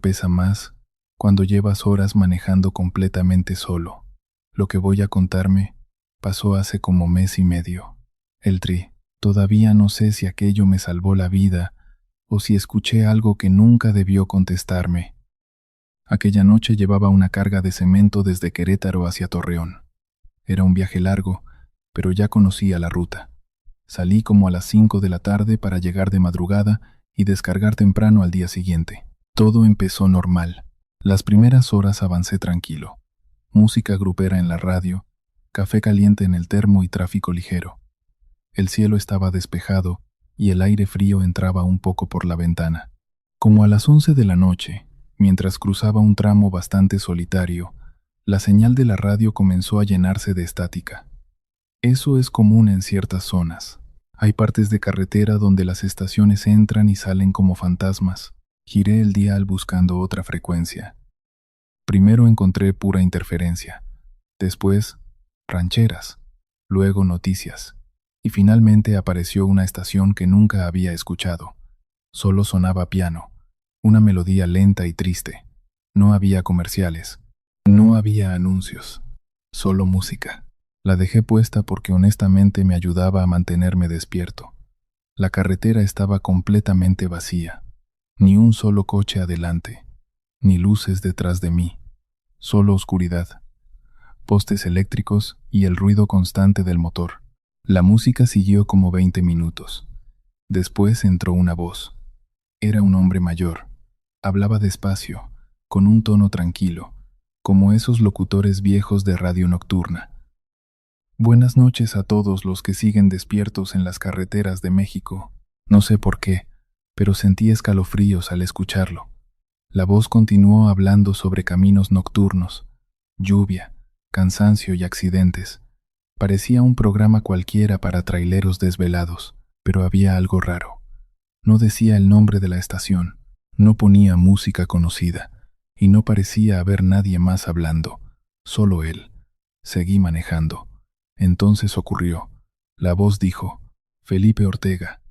pesa más cuando llevas horas manejando completamente solo. Lo que voy a contarme pasó hace como mes y medio. Todavía no sé si aquello me salvó la vida o si escuché algo que nunca debió contestarme. Aquella noche llevaba una carga de cemento desde Querétaro hacia Torreón. Era un viaje largo, pero ya conocía la ruta. Salí como a las 5 de la tarde para llegar de madrugada y descargar temprano al día siguiente. Todo empezó normal. Las primeras horas avancé tranquilo. Música grupera en la radio, café caliente en el termo y tráfico ligero. El cielo estaba despejado y el aire frío entraba un poco por la ventana. Como a las 11 de la noche, mientras cruzaba un tramo bastante solitario, la señal de la radio comenzó a llenarse de estática. Eso es común en ciertas zonas. Hay partes de carretera donde las estaciones entran y salen como fantasmas. Giré el dial buscando otra frecuencia. Primero encontré pura interferencia, después rancheras, luego noticias, y finalmente apareció una estación que nunca había escuchado. Solo sonaba piano, una melodía lenta y triste. No había comerciales, no había anuncios, solo música. La dejé puesta porque honestamente me ayudaba a mantenerme despierto. La carretera estaba completamente vacía. Ni un solo coche adelante, ni luces detrás de mí. Solo oscuridad, postes eléctricos y el ruido constante del motor. La música siguió como 20 minutos. Después entró una voz. Era un hombre mayor. Hablaba despacio, con un tono tranquilo, como esos locutores viejos de radio nocturna. Buenas noches a todos los que siguen despiertos en las carreteras de México. No sé por qué, pero sentí escalofríos al escucharlo. La voz continuó hablando sobre caminos nocturnos, lluvia, cansancio y accidentes. Parecía un programa cualquiera para traileros desvelados, pero había algo raro. No decía el nombre de la estación, no ponía música conocida, y no parecía haber nadie más hablando, solo él. Seguí manejando. Entonces ocurrió. La voz dijo: Felipe Ortega,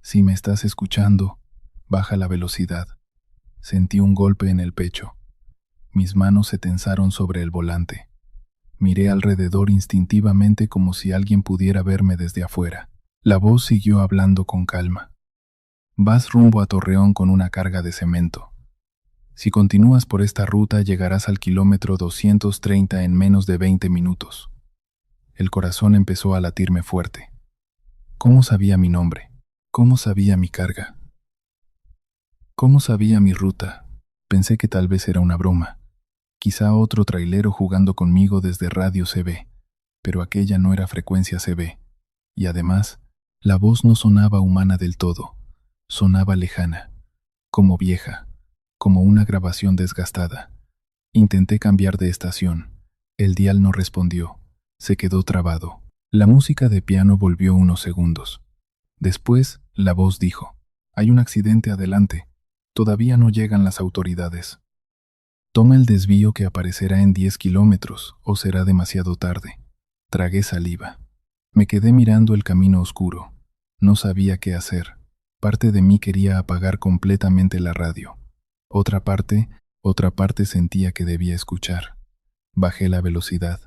si me estás escuchando, baja la velocidad. Sentí un golpe en el pecho. Mis manos se tensaron sobre el volante. Miré alrededor instintivamente como si alguien pudiera verme desde afuera. La voz siguió hablando con calma. Vas rumbo a Torreón con una carga de cemento. Si continúas por esta ruta llegarás al kilómetro 230 en menos de 20 minutos. El corazón empezó a latirme fuerte. ¿Cómo sabía mi nombre? ¿Cómo sabía mi carga? ¿Cómo sabía mi ruta? Pensé que tal vez era una broma. Quizá otro trailero jugando conmigo desde radio CB, pero aquella no era frecuencia CB. Y además, la voz no sonaba humana del todo. Sonaba lejana, como vieja, como una grabación desgastada. Intenté cambiar de estación. El dial no respondió. Se quedó trabado. La música de piano volvió unos segundos. Después, la voz dijo: Hay un accidente adelante. Todavía no llegan las autoridades. Toma el desvío que aparecerá en 10 kilómetros, o será demasiado tarde. Tragué saliva. Me quedé mirando el camino oscuro. No sabía qué hacer. Parte de mí quería apagar completamente la radio. Otra parte sentía que debía escuchar. Bajé la velocidad.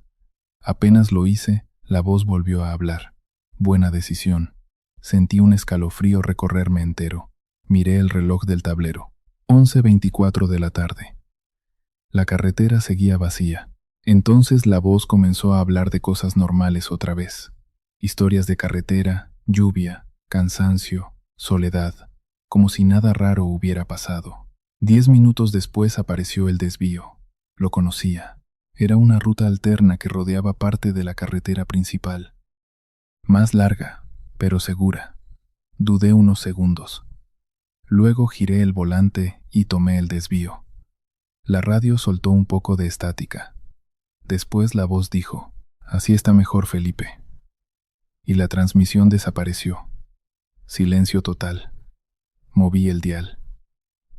Apenas lo hice, La voz volvió a hablar. Buena decisión. Sentí un escalofrío recorrerme entero. Miré el reloj del tablero. 11:24 de la tarde. La carretera seguía vacía. Entonces la voz comenzó a hablar de cosas normales otra vez. Historias de carretera, lluvia, cansancio, soledad, como si nada raro hubiera pasado. 10 minutos después apareció el desvío. Lo conocía. Era una ruta alterna que rodeaba parte de la carretera principal. Más larga, pero segura. Dudé unos segundos. Luego giré el volante y tomé el desvío. La radio soltó un poco de estática. Después la voz dijo: «Así está mejor, Felipe». Y la transmisión desapareció. Silencio total. Moví el dial.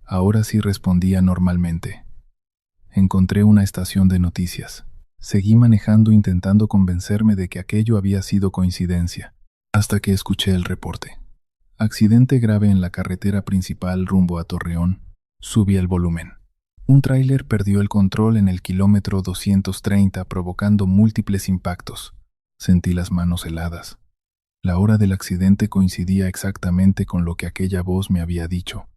Ahora sí respondía normalmente. Encontré una estación de noticias. Seguí manejando intentando convencerme de que aquello había sido coincidencia, hasta que escuché el reporte. Accidente grave en la carretera principal rumbo a Torreón. Subí el volumen. Un tráiler perdió el control en el kilómetro 230, provocando múltiples impactos. Sentí las manos heladas. La hora del accidente coincidía exactamente con lo que aquella voz me había dicho.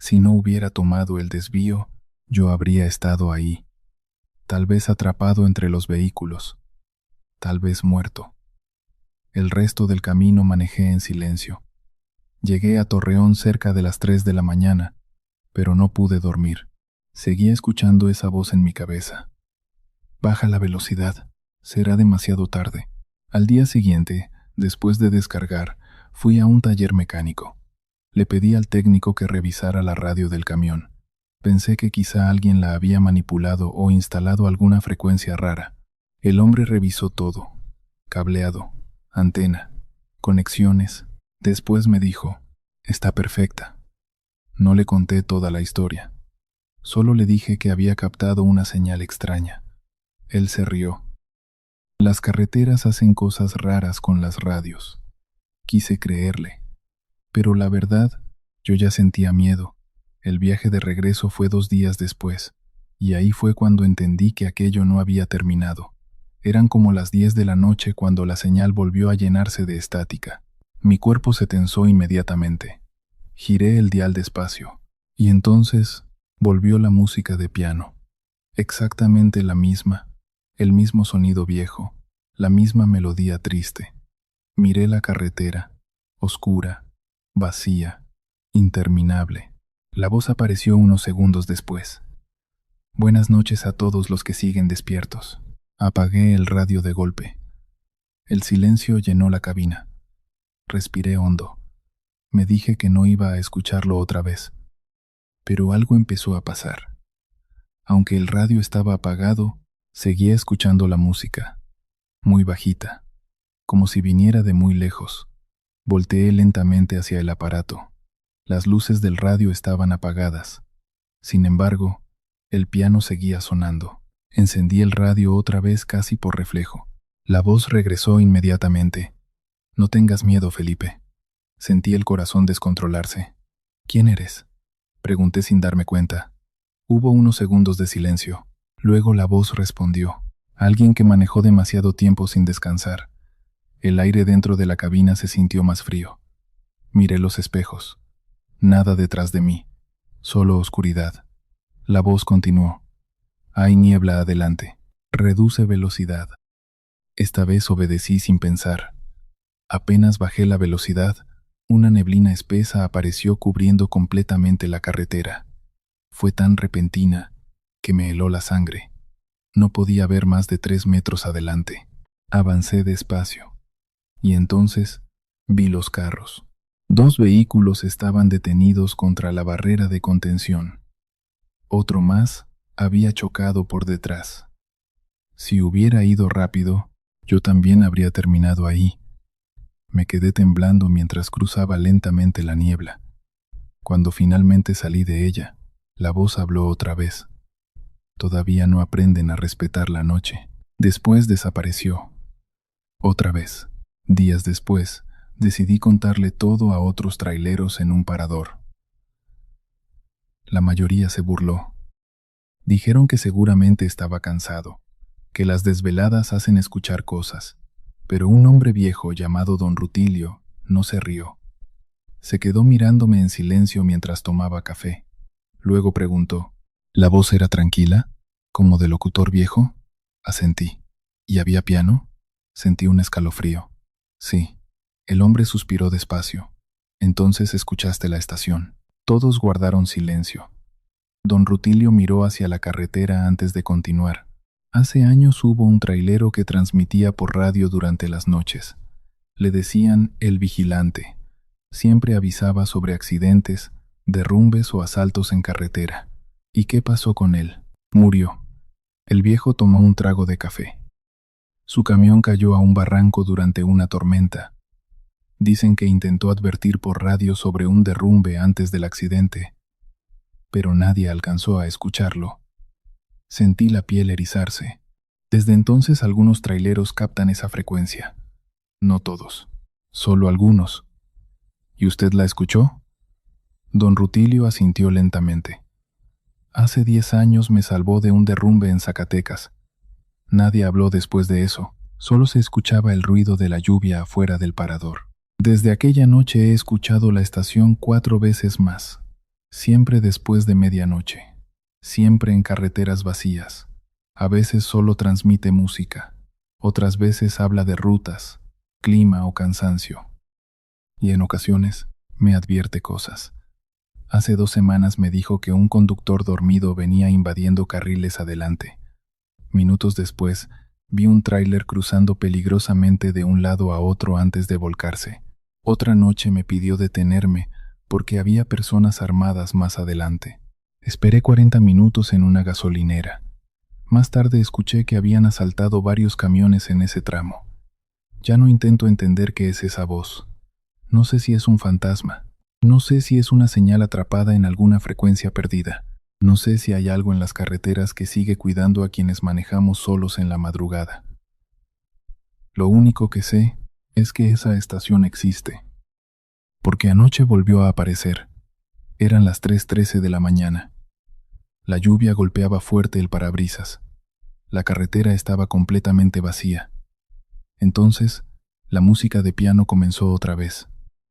Si no hubiera tomado el desvío, yo habría estado ahí, tal vez atrapado entre los vehículos, tal vez muerto. El resto del camino manejé en silencio. Llegué a Torreón cerca de las 3 de la mañana, pero no pude dormir. Seguía escuchando esa voz en mi cabeza. Baja la velocidad, será demasiado tarde. Al día siguiente, después de descargar, fui a un taller mecánico. Le pedí al técnico que revisara la radio del camión. Pensé que quizá alguien la había manipulado o instalado alguna frecuencia rara. El hombre revisó todo: cableado, antena, conexiones. Después me dijo: «Está perfecta». No le conté toda la historia. Solo le dije que había captado una señal extraña. Él se rió. Las carreteras hacen cosas raras con las radios. Quise creerle. Pero la verdad, yo ya sentía miedo. El viaje de regreso fue 2 días después, y ahí fue cuando entendí que aquello no había terminado. Eran como las 10 de la noche cuando la señal volvió a llenarse de estática. Mi cuerpo se tensó inmediatamente. Giré el dial despacio, y entonces volvió la música de piano. Exactamente la misma, el mismo sonido viejo, la misma melodía triste. Miré la carretera, oscura, vacía, interminable. La voz apareció unos segundos después. «Buenas noches a todos los que siguen despiertos». Apagué el radio de golpe. El silencio llenó la cabina. Respiré hondo. Me dije que no iba a escucharlo otra vez. Pero algo empezó a pasar. Aunque el radio estaba apagado, seguía escuchando la música, muy bajita, como si viniera de muy lejos. Volteé lentamente hacia el aparato. Las luces del radio estaban apagadas. Sin embargo, el piano seguía sonando. Encendí el radio otra vez casi por reflejo. La voz regresó inmediatamente. «No tengas miedo, Felipe». Sentí el corazón descontrolarse. «¿Quién eres?», pregunté sin darme cuenta. Hubo unos segundos de silencio. Luego la voz respondió: «Alguien que manejó demasiado tiempo sin descansar». El aire dentro de la cabina se sintió más frío. Miré los espejos. Nada detrás de mí, solo oscuridad. La voz continuó: «Hay niebla adelante. Reduce velocidad». Esta vez obedecí sin pensar. Apenas bajé la velocidad, una neblina espesa apareció cubriendo completamente la carretera. Fue tan repentina que me heló la sangre. No podía ver más de 3 metros adelante. Avancé despacio. Y entonces vi los carros. 2 vehículos estaban detenidos contra la barrera de contención. Otro más había chocado por detrás. Si hubiera ido rápido, yo también habría terminado ahí. Me quedé temblando mientras cruzaba lentamente la niebla. Cuando finalmente salí de ella, la voz habló otra vez. «Todavía no aprenden a respetar la noche». Después desapareció. Otra vez. Días después, decidí contarle todo a otros traileros en un parador. La mayoría se burló. Dijeron que seguramente estaba cansado, que las desveladas hacen escuchar cosas, Pero un hombre viejo llamado don Rutilio no se rió. Se quedó mirándome en silencio mientras tomaba café. Luego preguntó, ¿la voz era tranquila? ¿Como de locutor viejo? Asentí. ¿Y había piano? Sentí un escalofrío. Sí. El hombre suspiró despacio. Entonces escuchaste la estación. Todos guardaron silencio. Don Rutilio miró hacia la carretera antes de continuar. Hace años hubo un trailero que transmitía por radio durante las noches. Le decían El Vigilante. Siempre avisaba sobre accidentes, derrumbes o asaltos en carretera. ¿Y qué pasó con él? Murió. El viejo tomó un trago de café. Su camión cayó a un barranco durante una tormenta. Dicen que intentó advertir por radio sobre un derrumbe antes del accidente, pero nadie alcanzó a escucharlo. Sentí la piel erizarse. Desde entonces algunos traileros captan esa frecuencia. No todos, solo algunos. ¿Y usted la escuchó? Don Rutilio asintió lentamente. Hace 10 años me salvó de un derrumbe en Zacatecas. Nadie habló después de eso, solo se escuchaba el ruido de la lluvia afuera del parador. Desde aquella noche he escuchado la estación 4 veces más, siempre después de medianoche, siempre en carreteras vacías. A veces solo transmite música, otras veces habla de rutas, clima o cansancio. Y en ocasiones me advierte cosas. Hace 2 semanas me dijo que un conductor dormido venía invadiendo carriles adelante. Minutos después, vi un tráiler cruzando peligrosamente de un lado a otro antes de volcarse. Otra noche me pidió detenerme porque había personas armadas más adelante. Esperé 40 minutos en una gasolinera. Más tarde escuché que habían asaltado varios camiones en ese tramo. Ya no intento entender qué es esa voz. No sé si es un fantasma. No sé si es una señal atrapada en alguna frecuencia perdida. No sé si hay algo en las carreteras que sigue cuidando a quienes manejamos solos en la madrugada. Lo único que sé es que esa estación existe. Porque anoche volvió a aparecer. Eran las 3:13 de la mañana. La lluvia golpeaba fuerte el parabrisas. La carretera estaba completamente vacía. Entonces, la música de piano comenzó otra vez,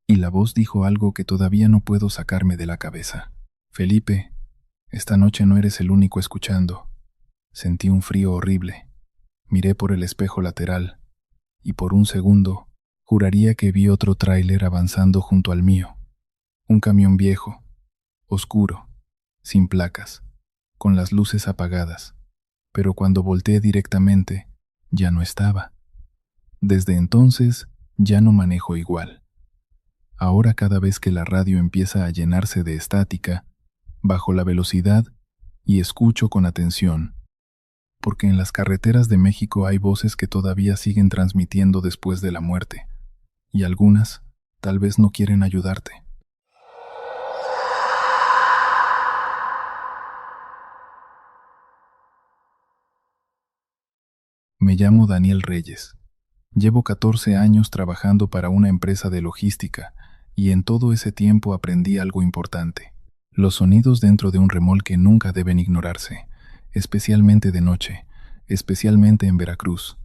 y la voz dijo algo que todavía no puedo sacarme de la cabeza. Felipe, esta noche no eres el único escuchando. Sentí un frío horrible. Miré por el espejo lateral, y por un segundo, juraría que vi otro tráiler avanzando junto al mío. Un camión viejo, oscuro, sin placas, con las luces apagadas, pero cuando volteé directamente, ya no estaba. Desde entonces, ya no manejo igual. Ahora cada vez que la radio empieza a llenarse de estática, bajo la velocidad y escucho con atención, porque en las carreteras de México hay voces que todavía siguen transmitiendo después de la muerte, y algunas tal vez no quieren ayudarte. Me llamo Daniel Reyes. Llevo 14 años trabajando para una empresa de logística y en todo ese tiempo aprendí algo importante. Los sonidos dentro de un remolque nunca deben ignorarse, especialmente de noche, especialmente en Veracruz.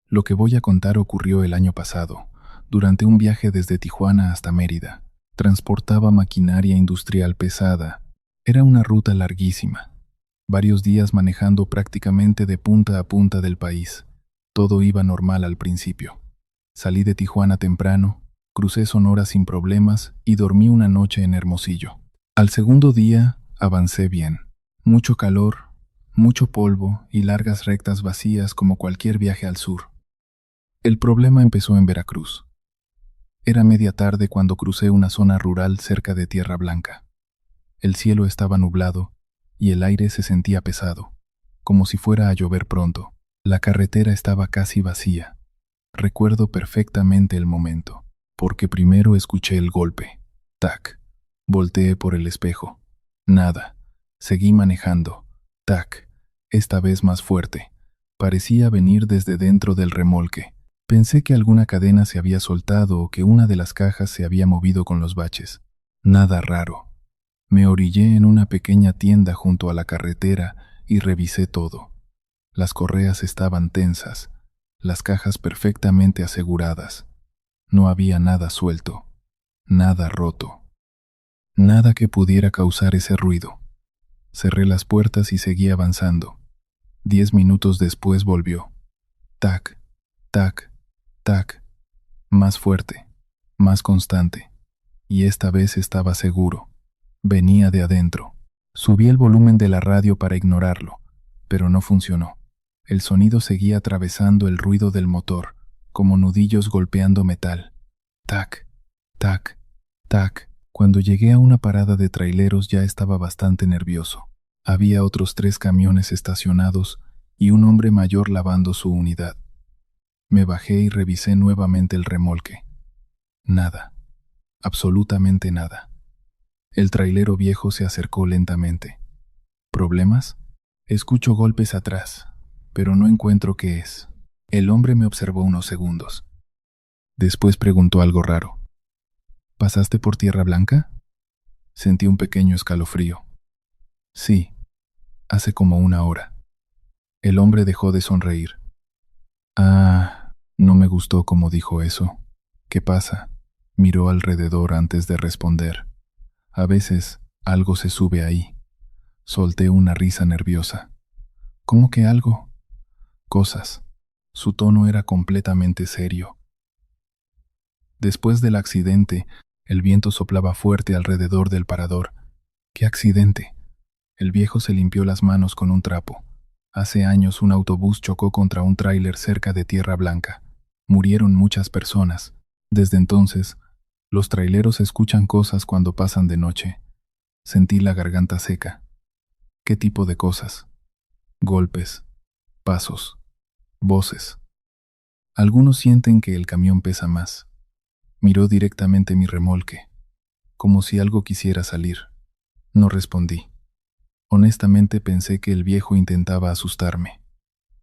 Lo que voy a contar ocurrió el año pasado, durante un viaje desde Tijuana hasta Mérida. Transportaba maquinaria industrial pesada. Era una ruta larguísima. Varios días manejando prácticamente de punta a punta del país. Todo iba normal al principio. Salí de Tijuana temprano, crucé Sonora sin problemas y dormí una noche en Hermosillo. Al segundo día avancé bien. Mucho calor, mucho polvo y largas rectas vacías como cualquier viaje al sur. El problema empezó en Veracruz. Era media tarde cuando crucé una zona rural cerca de Tierra Blanca. El cielo estaba nublado y el aire se sentía pesado, como si fuera a llover pronto. La carretera estaba casi vacía. Recuerdo perfectamente el momento, porque primero escuché el golpe. Tac. Volteé por el espejo. Nada. Seguí manejando. Tac. Esta vez más fuerte. Parecía venir desde dentro del remolque. Pensé que alguna cadena se había soltado o que una de las cajas se había movido con los baches. Nada raro. Me orillé en una pequeña tienda junto a la carretera y revisé todo. Las correas estaban tensas, las cajas perfectamente aseguradas. No había nada suelto, nada roto, nada que pudiera causar ese ruido. Cerré las puertas y seguí avanzando. 10 minutos después volvió. Tac, tac, tac. Más fuerte, más constante. Y esta vez estaba seguro. Venía de adentro. Subí el volumen de la radio para ignorarlo, pero no funcionó. El sonido seguía atravesando el ruido del motor, como nudillos golpeando metal. Tac, tac, tac. Cuando llegué a una parada de traileros ya estaba bastante nervioso. Había otros 3 camiones estacionados y un hombre mayor lavando su unidad. Me bajé y revisé nuevamente el remolque. Nada, absolutamente nada. El trailero viejo se acercó lentamente. ¿Problemas? Escucho golpes atrás, pero no encuentro qué es. El hombre me observó unos segundos. Después preguntó algo raro. ¿Pasaste por Tierra Blanca? Sentí un pequeño escalofrío. Sí, hace como 1 hora. El hombre dejó de sonreír. No me gustó cómo dijo eso. ¿Qué pasa? Miró alrededor antes de responder. A veces, algo se sube ahí. Solté una risa nerviosa. ¿Cómo que algo? Cosas. Su tono era completamente serio. Después del accidente, el viento soplaba fuerte alrededor del parador. ¿Qué accidente? El viejo se limpió las manos con un trapo. Hace años un autobús chocó contra un tráiler cerca de Tierra Blanca. Murieron muchas personas. Desde entonces, los traileros escuchan cosas cuando pasan de noche. Sentí la garganta seca. ¿Qué tipo de cosas? Golpes, pasos, voces. Algunos sienten que el camión pesa más. Miró directamente mi remolque, como si algo quisiera salir. No respondí. Honestamente pensé que el viejo intentaba asustarme.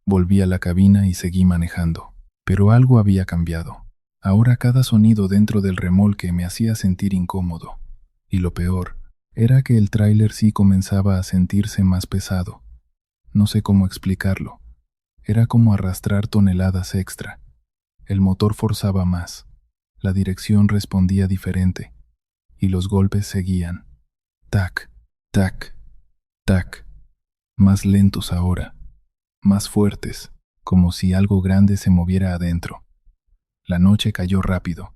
Volví a la cabina y seguí manejando. Pero algo había cambiado. Ahora cada sonido dentro del remolque me hacía sentir incómodo. Y lo peor era que el tráiler sí comenzaba a sentirse más pesado. No sé cómo explicarlo. Era como arrastrar toneladas extra. El motor forzaba más. La dirección respondía diferente. Y los golpes seguían. Tac, tac, tac. Más lentos ahora. Más fuertes, como si algo grande se moviera adentro. La noche cayó rápido.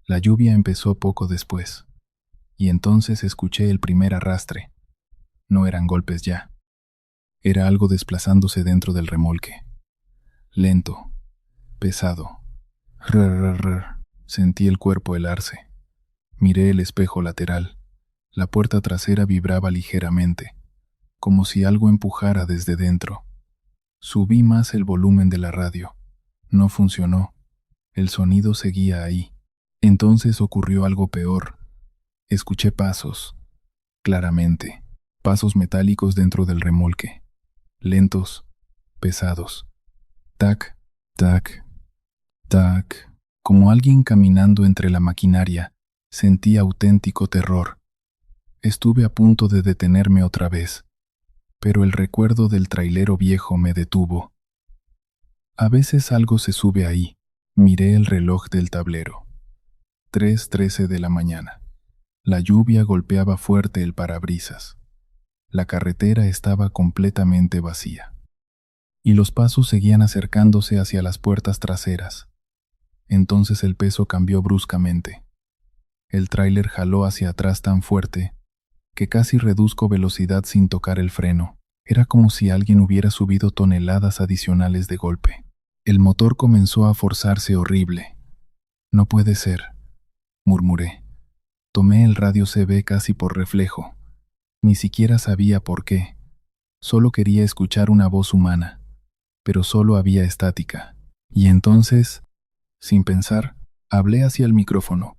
La lluvia empezó poco después. Y entonces escuché el primer arrastre. No eran golpes ya. Era algo desplazándose dentro del remolque. Lento, pesado. Rrr. Sentí el cuerpo helarse. Miré el espejo lateral. La puerta trasera vibraba ligeramente, como si algo empujara desde dentro. Subí más el volumen de la radio. No funcionó. El sonido seguía ahí. Entonces ocurrió algo peor. Escuché pasos, claramente, pasos metálicos dentro del remolque, lentos, pesados. Tac, tac, tac. Como alguien caminando entre la maquinaria, sentí auténtico terror. Estuve a punto de detenerme otra vez, pero el recuerdo del trailero viejo me detuvo. A veces algo se sube ahí. Miré el reloj del tablero. 3:13 de la mañana. La lluvia golpeaba fuerte el parabrisas. La carretera estaba completamente vacía. Y los pasos seguían acercándose hacia las puertas traseras. Entonces el peso cambió bruscamente. El tráiler jaló hacia atrás tan fuerte que casi reduzco velocidad sin tocar el freno. Era como si alguien hubiera subido toneladas adicionales de golpe. El motor comenzó a forzarse horrible. No puede ser, murmuré. Tomé el radio CB casi por reflejo. Ni siquiera sabía por qué. Solo quería escuchar una voz humana, pero solo había estática. Y entonces, sin pensar, hablé hacia el micrófono.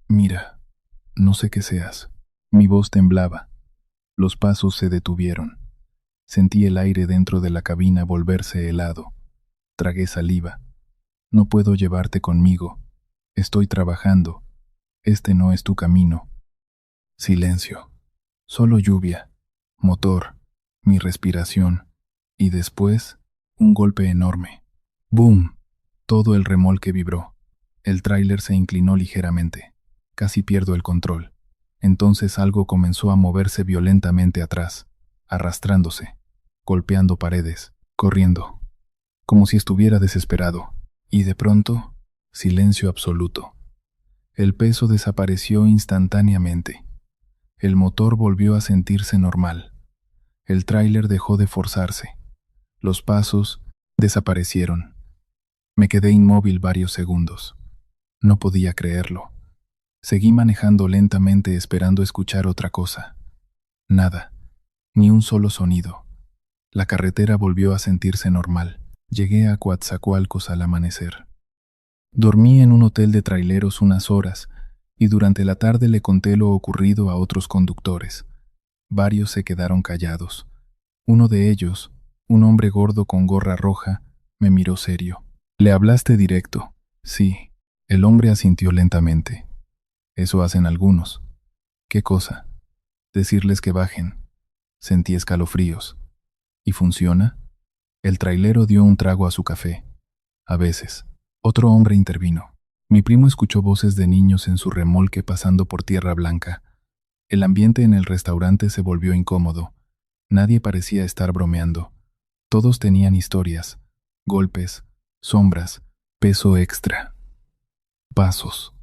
Mira, no sé qué seas. Mi voz temblaba. Los pasos se detuvieron. Sentí el aire dentro de la cabina volverse helado. Tragué saliva. No puedo llevarte conmigo. Estoy trabajando. Este no es tu camino. Silencio. Solo lluvia, motor, mi respiración, y después, un golpe enorme. ¡Boom! Todo el remolque vibró. El tráiler se inclinó ligeramente. Casi pierdo el control. Entonces algo comenzó a moverse violentamente atrás, arrastrándose, golpeando paredes, corriendo, como si estuviera desesperado. Y de pronto, silencio absoluto. El peso desapareció instantáneamente. El motor volvió a sentirse normal. El tráiler dejó de forzarse. Los pasos desaparecieron. Me quedé inmóvil varios segundos. No podía creerlo. Seguí manejando lentamente esperando escuchar otra cosa. Nada, ni un solo sonido. La carretera volvió a sentirse normal. Llegué a Coatzacoalcos al amanecer. Dormí en un hotel de traileros unas horas y durante la tarde le conté lo ocurrido a otros conductores. Varios se quedaron callados. Uno de ellos, un hombre gordo con gorra roja, me miró serio. ¿Le hablaste directo? Sí. El hombre asintió lentamente. Eso hacen algunos. ¿Qué cosa? Decirles que bajen. Sentí escalofríos. ¿Y funciona? El trailero dio un trago a su café. A veces. Otro hombre intervino. Mi primo escuchó voces de niños en su remolque pasando por Tierra Blanca. El ambiente en el restaurante se volvió incómodo. Nadie parecía estar bromeando. Todos tenían historias, golpes, sombras, peso extra, pasos.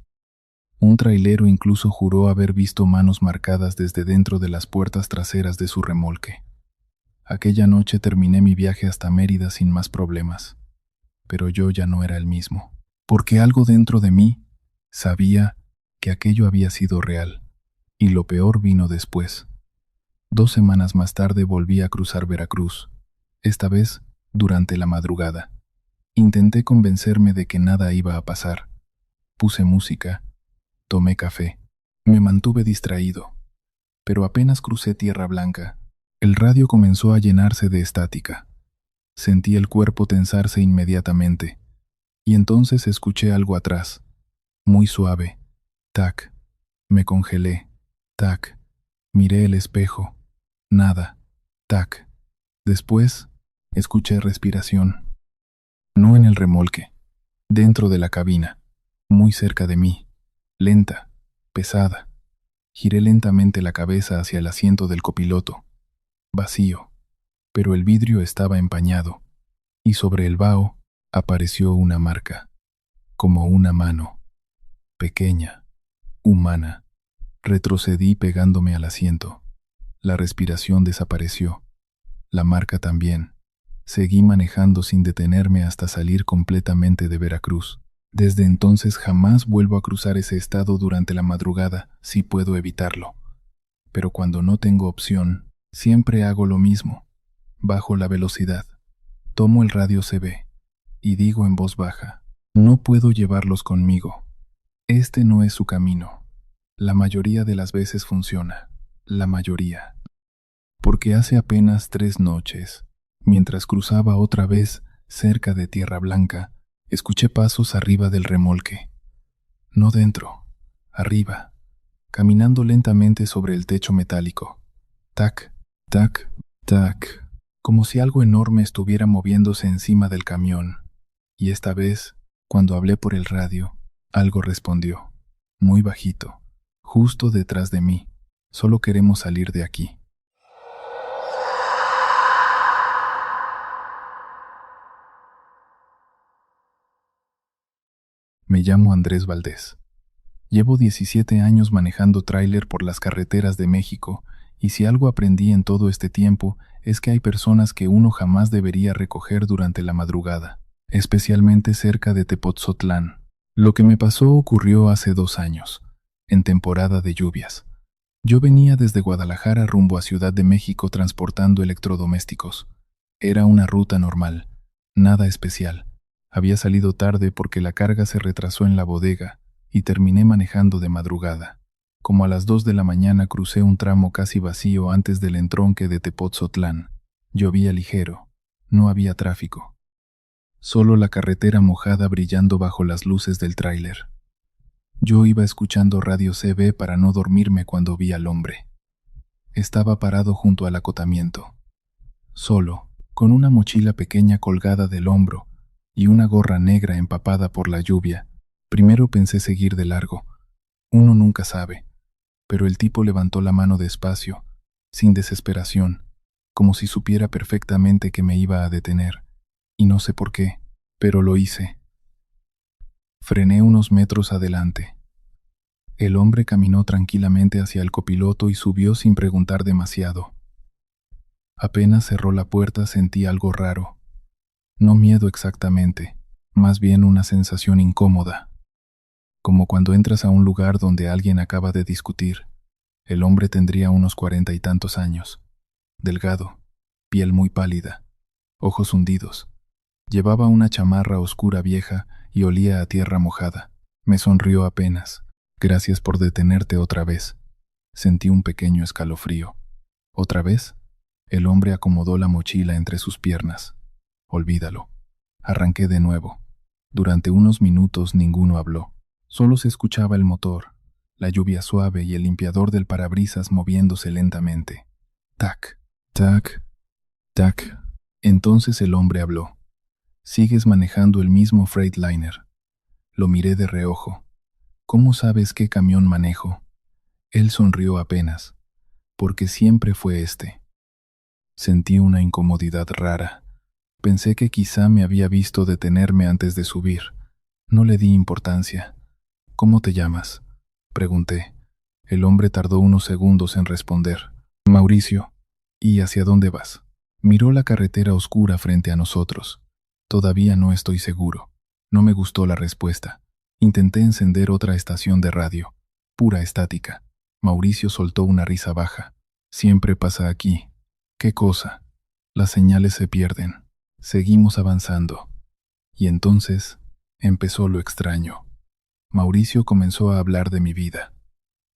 Un trailero incluso juró haber visto manos marcadas desde dentro de las puertas traseras de su remolque. Aquella noche terminé mi viaje hasta Mérida sin más problemas, pero yo ya no era el mismo, porque algo dentro de mí sabía que aquello había sido real, y lo peor vino después. 2 semanas más tarde volví a cruzar Veracruz, esta vez durante la madrugada. Intenté convencerme de que nada iba a pasar. Puse música, tomé café, me mantuve distraído, pero apenas crucé Tierra Blanca, el radio comenzó a llenarse de estática. Sentí el cuerpo tensarse inmediatamente, y entonces escuché algo atrás, muy suave. Tac, me congelé. Tac, miré el espejo. Nada. Tac. Después, escuché respiración. No en el remolque, dentro de la cabina, muy cerca de mí, lenta, pesada. Giré lentamente la cabeza hacia el asiento del copiloto. Vacío, pero el vidrio estaba empañado, y sobre el vaho apareció una marca, como una mano, pequeña, humana. Retrocedí pegándome al asiento. La respiración desapareció, la marca también. Seguí manejando sin detenerme hasta salir completamente de Veracruz. Desde entonces jamás vuelvo a cruzar ese estado durante la madrugada, si puedo evitarlo. Pero cuando no tengo opción, siempre hago lo mismo. Bajo la velocidad. Tomo el radio CB y digo en voz baja, no puedo llevarlos conmigo. Este no es su camino. La mayoría de las veces funciona. La mayoría. Porque hace apenas 3 noches, mientras cruzaba otra vez cerca de Tierra Blanca, escuché pasos arriba del remolque. No dentro, arriba, caminando lentamente sobre el techo metálico. Tac, tac, tac, como si algo enorme estuviera moviéndose encima del camión. Y esta vez, cuando hablé por el radio, algo respondió, muy bajito, justo detrás de mí. Solo queremos salir de aquí. Me llamo Andrés Valdés. Llevo 17 años manejando tráiler por las carreteras de México, y si algo aprendí en todo este tiempo es que hay personas que uno jamás debería recoger durante la madrugada, especialmente cerca de Tepotzotlán. Lo que me pasó ocurrió hace 2 años, en temporada de lluvias. Yo venía desde Guadalajara rumbo a Ciudad de México transportando electrodomésticos. Era una ruta normal, nada especial. Había salido tarde porque la carga se retrasó en la bodega y terminé manejando de madrugada. Como a las 2 de la mañana crucé un tramo casi vacío antes del entronque de Tepotzotlán. Llovía ligero, no había tráfico. Solo la carretera mojada brillando bajo las luces del tráiler. Yo iba escuchando radio CB para no dormirme cuando vi al hombre. Estaba parado junto al acotamiento, solo, con una mochila pequeña colgada del hombro y una gorra negra empapada por la lluvia. Primero pensé seguir de largo. Uno nunca sabe. Pero el tipo levantó la mano despacio, sin desesperación, como si supiera perfectamente que me iba a detener. Y no sé por qué, pero lo hice. Frené unos metros adelante. El hombre caminó tranquilamente hacia el copiloto y subió sin preguntar demasiado. Apenas cerró la puerta sentí algo raro. No miedo exactamente, más bien una sensación incómoda. Como cuando entras a un lugar donde alguien acaba de discutir. El hombre tendría unos 40 y tantos años. Delgado, piel muy pálida, ojos hundidos. Llevaba una chamarra oscura vieja y olía a tierra mojada. Me sonrió apenas. Gracias por detenerte otra vez. Sentí un pequeño escalofrío. ¿Otra vez? El hombre acomodó la mochila entre sus piernas. Olvídalo. Arranqué de nuevo. Durante unos minutos ninguno habló. Solo se escuchaba el motor, la lluvia suave y el limpiador del parabrisas moviéndose lentamente. Tac, tac, tac. Entonces el hombre habló. «Sigues manejando el mismo Freightliner». Lo miré de reojo. «¿Cómo sabes qué camión manejo?» Él sonrió apenas. «Porque siempre fue este». Sentí una incomodidad rara. Pensé que quizá me había visto detenerme antes de subir. No le di importancia. «¿Cómo te llamas?», pregunté. El hombre tardó unos segundos en responder. «Mauricio». «¿Y hacia dónde vas?». Miró la carretera oscura frente a nosotros. «Todavía no estoy seguro». No me gustó la respuesta. Intenté encender otra estación de radio. Pura estática. Mauricio soltó una risa baja. «Siempre pasa aquí». «¿Qué cosa?». «Las señales se pierden». Seguimos avanzando. Y entonces empezó lo extraño. Mauricio comenzó a hablar de mi vida.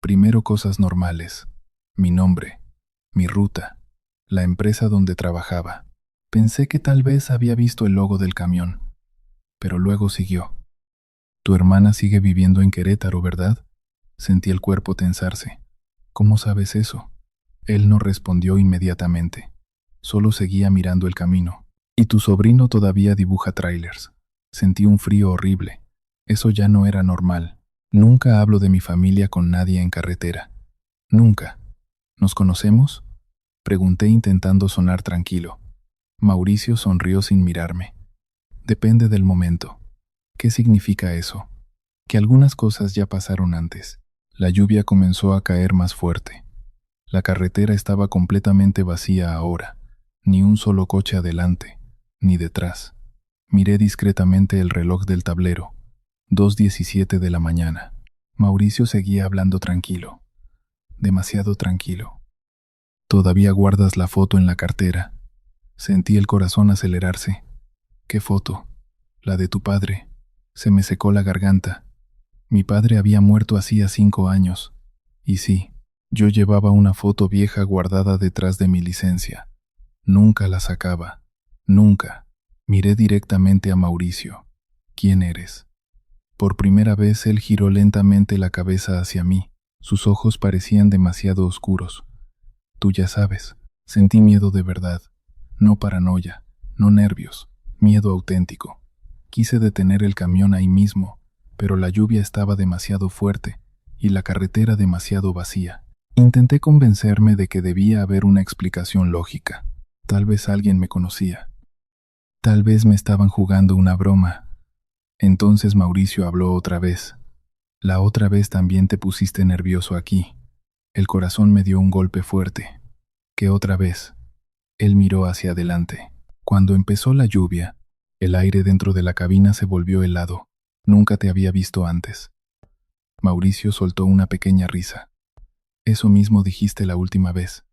Primero cosas normales. Mi nombre, mi ruta, la empresa donde trabajaba. Pensé que tal vez había visto el logo del camión. Pero luego siguió. «Tu hermana sigue viviendo en Querétaro, ¿verdad?». Sentí el cuerpo tensarse. «¿Cómo sabes eso?». Él no respondió inmediatamente. Solo seguía mirando el camino. «¿Y tu sobrino todavía dibuja tráilers?». Sentí un frío horrible. Eso ya no era normal. Nunca hablo de mi familia con nadie en carretera. Nunca. ¿Nos conocemos?, pregunté intentando sonar tranquilo. Mauricio sonrió sin mirarme. «Depende del momento». «¿Qué significa eso?». «Que algunas cosas ya pasaron antes». La lluvia comenzó a caer más fuerte. La carretera estaba completamente vacía ahora. Ni un solo coche adelante, ni detrás. Miré discretamente el reloj del tablero. 2:17 de la mañana. Mauricio seguía hablando tranquilo. Demasiado tranquilo. «¿Todavía guardas la foto en la cartera?». Sentí el corazón acelerarse. «¿Qué foto?». «La de tu padre». Se me secó la garganta. Mi padre había muerto hacía 5 años. Y sí, yo llevaba una foto vieja guardada detrás de mi licencia. Nunca la sacaba. Nunca. Miré directamente a Mauricio. «¿Quién eres?». Por primera vez él giró lentamente la cabeza hacia mí. Sus ojos parecían demasiado oscuros. «Tú ya sabes». Sentí miedo de verdad. No paranoia, no nervios, miedo auténtico. Quise detener el camión ahí mismo, pero la lluvia estaba demasiado fuerte y la carretera demasiado vacía. Intenté convencerme de que debía haber una explicación lógica. Tal vez alguien me conocía. Tal vez me estaban jugando una broma. Entonces Mauricio habló otra vez. «La otra vez también te pusiste nervioso aquí». El corazón me dio un golpe fuerte. «¿Qué otra vez?». Él miró hacia adelante. Cuando empezó la lluvia, el aire dentro de la cabina se volvió helado. «Nunca te había visto antes». Mauricio soltó una pequeña risa. «Eso mismo dijiste la última vez».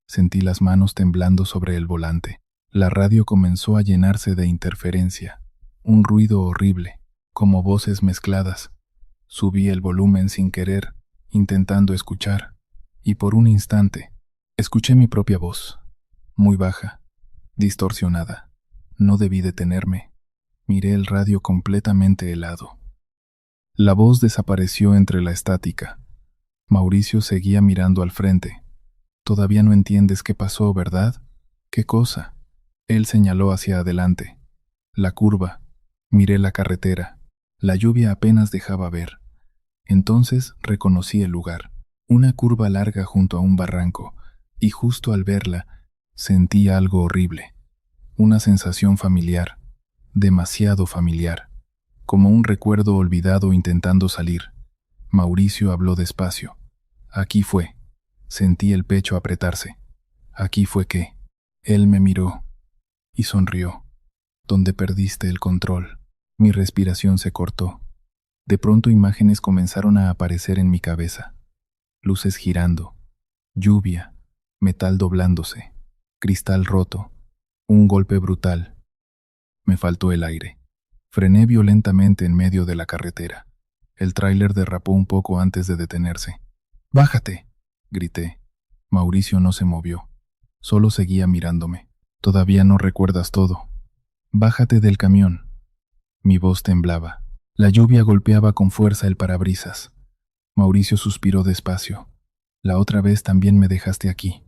Sentí las manos temblando sobre el volante. La radio comenzó a llenarse de interferencia. Un ruido horrible, como voces mezcladas. Subí el volumen sin querer, intentando escuchar, y por un instante, escuché mi propia voz, muy baja, distorsionada. No debí detenerme. Miré el radio completamente helado. La voz desapareció entre la estática. Mauricio seguía mirando al frente. «Todavía no entiendes qué pasó, ¿verdad?». «¿Qué cosa?». Él señaló hacia adelante. «La curva». Miré la carretera. La lluvia apenas dejaba ver. Entonces reconocí el lugar. Una curva larga junto a un barranco, y justo al verla, sentí algo horrible. Una sensación familiar, demasiado familiar, como un recuerdo olvidado intentando salir. Mauricio habló despacio. Aquí fue. Sentí el pecho apretarse. Aquí fue que... Él me miró y sonrió. Donde perdiste el control. Mi respiración se cortó. De pronto imágenes comenzaron a aparecer en mi cabeza. Luces girando, lluvia, metal doblándose, cristal roto, un golpe brutal. Me faltó el aire. Frené violentamente en medio de la carretera. El tráiler derrapó un poco antes de detenerse. ¡Bájate!, grité. Mauricio no se movió. Solo seguía mirándome. Todavía no recuerdas todo. Bájate del camión. Mi voz temblaba. La lluvia golpeaba con fuerza el parabrisas. Mauricio suspiró despacio. La otra vez también me dejaste aquí.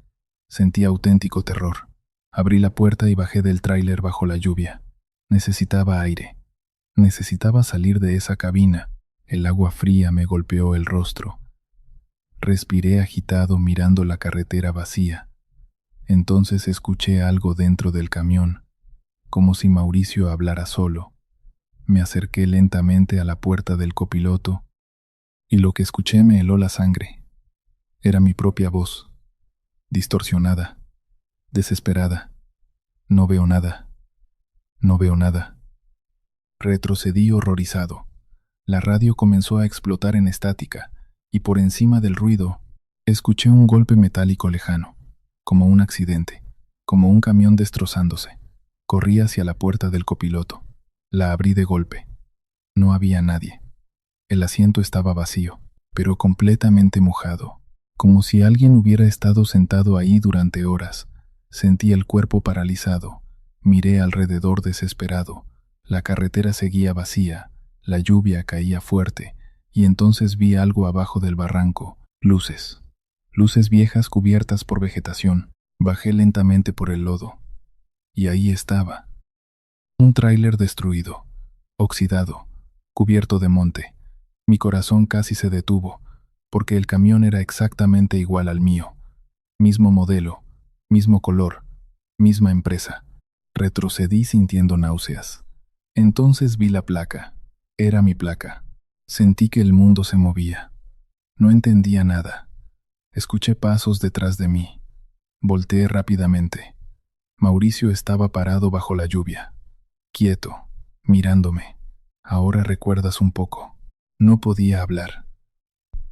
Sentí auténtico terror. Abrí la puerta y bajé del tráiler bajo la lluvia. Necesitaba aire. Necesitaba salir de esa cabina. El agua fría me golpeó el rostro. Respiré agitado mirando la carretera vacía. Entonces escuché algo dentro del camión, como si Mauricio hablara solo. Me acerqué lentamente a la puerta del copiloto y lo que escuché me heló la sangre. Era mi propia voz, distorsionada, desesperada. No veo nada. No veo nada. Retrocedí horrorizado. La radio comenzó a explotar en estática y por encima del ruido escuché un golpe metálico lejano, como un accidente, como un camión destrozándose. Corrí hacia la puerta del copiloto. La abrí de golpe. No había nadie. El asiento estaba vacío, pero completamente mojado, como si alguien hubiera estado sentado ahí durante horas. Sentí el cuerpo paralizado. Miré alrededor desesperado. La carretera seguía vacía, la lluvia caía fuerte, y entonces vi algo abajo del barranco. Luces. Luces viejas cubiertas por vegetación. Bajé lentamente por el lodo. Y ahí estaba. Un tráiler destruido, oxidado, cubierto de monte. Mi corazón casi se detuvo, porque el camión era exactamente igual al mío. Mismo modelo, mismo color, misma empresa. Retrocedí sintiendo náuseas. Entonces vi la placa. Era mi placa. Sentí que el mundo se movía. No entendía nada. Escuché pasos detrás de mí. Volteé rápidamente. Mauricio estaba parado bajo la lluvia, quieto, mirándome. Ahora recuerdas un poco. No podía hablar.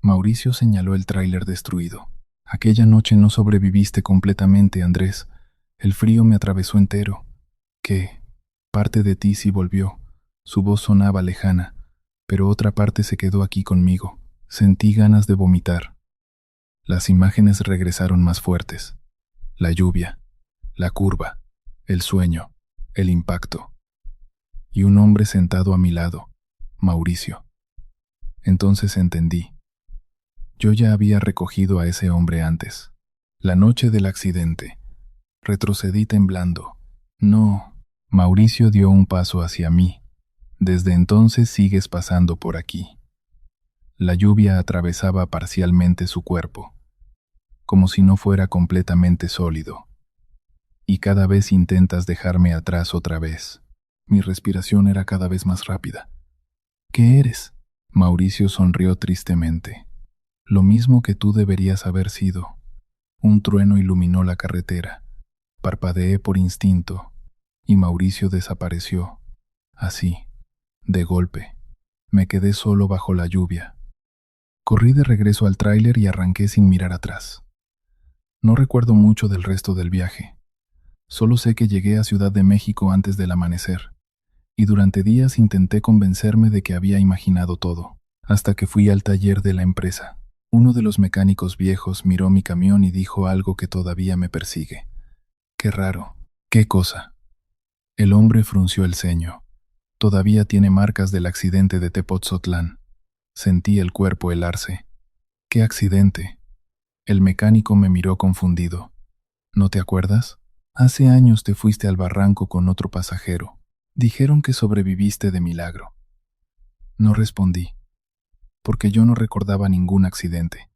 Mauricio señaló el tráiler destruido. Aquella noche no sobreviviste completamente, Andrés. El frío me atravesó entero. ¿Qué? Parte de ti sí volvió. Su voz sonaba lejana, pero otra parte se quedó aquí conmigo. Sentí ganas de vomitar. Las imágenes regresaron más fuertes. La lluvia, la curva, el sueño, el impacto. Y un hombre sentado a mi lado, Mauricio. Entonces entendí. Yo ya había recogido a ese hombre antes. La noche del accidente. Retrocedí temblando. No. Mauricio dio un paso hacia mí. Desde entonces sigues pasando por aquí. La lluvia atravesaba parcialmente su cuerpo, como si no fuera completamente sólido. Y cada vez intentas dejarme atrás otra vez. Mi respiración era cada vez más rápida. ¿Qué eres? Mauricio sonrió tristemente. Lo mismo que tú deberías haber sido. Un trueno iluminó la carretera. Parpadeé por instinto, y Mauricio desapareció. Así, de golpe. Me quedé solo bajo la lluvia. Corrí de regreso al tráiler y arranqué sin mirar atrás. No recuerdo mucho del resto del viaje. Solo sé que llegué a Ciudad de México antes del amanecer, y durante días intenté convencerme de que había imaginado todo, hasta que fui al taller de la empresa. Uno de los mecánicos viejos miró mi camión y dijo algo que todavía me persigue. Qué raro. ¿Qué cosa? El hombre frunció el ceño. Todavía tiene marcas del accidente de Tepotzotlán. Sentí el cuerpo helarse. ¿Qué accidente? El mecánico me miró confundido. ¿No te acuerdas? Hace años te fuiste al barranco con otro pasajero. Dijeron que sobreviviste de milagro. No respondí, porque yo no recordaba ningún accidente.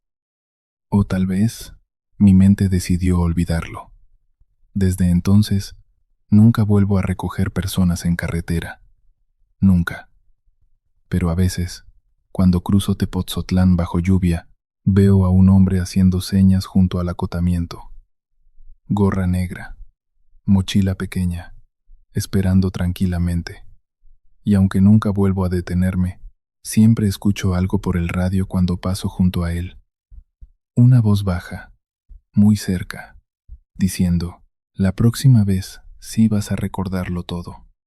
O tal vez mi mente decidió olvidarlo. Desde entonces, nunca vuelvo a recoger personas en carretera. Nunca. Pero a veces, cuando cruzo Tepotzotlán bajo lluvia, veo a un hombre haciendo señas junto al acotamiento. Gorra negra, mochila pequeña, esperando tranquilamente. Y aunque nunca vuelvo a detenerme, siempre escucho algo por el radio cuando paso junto a él. Una voz baja, muy cerca, diciendo, la próxima vez sí vas a recordarlo todo.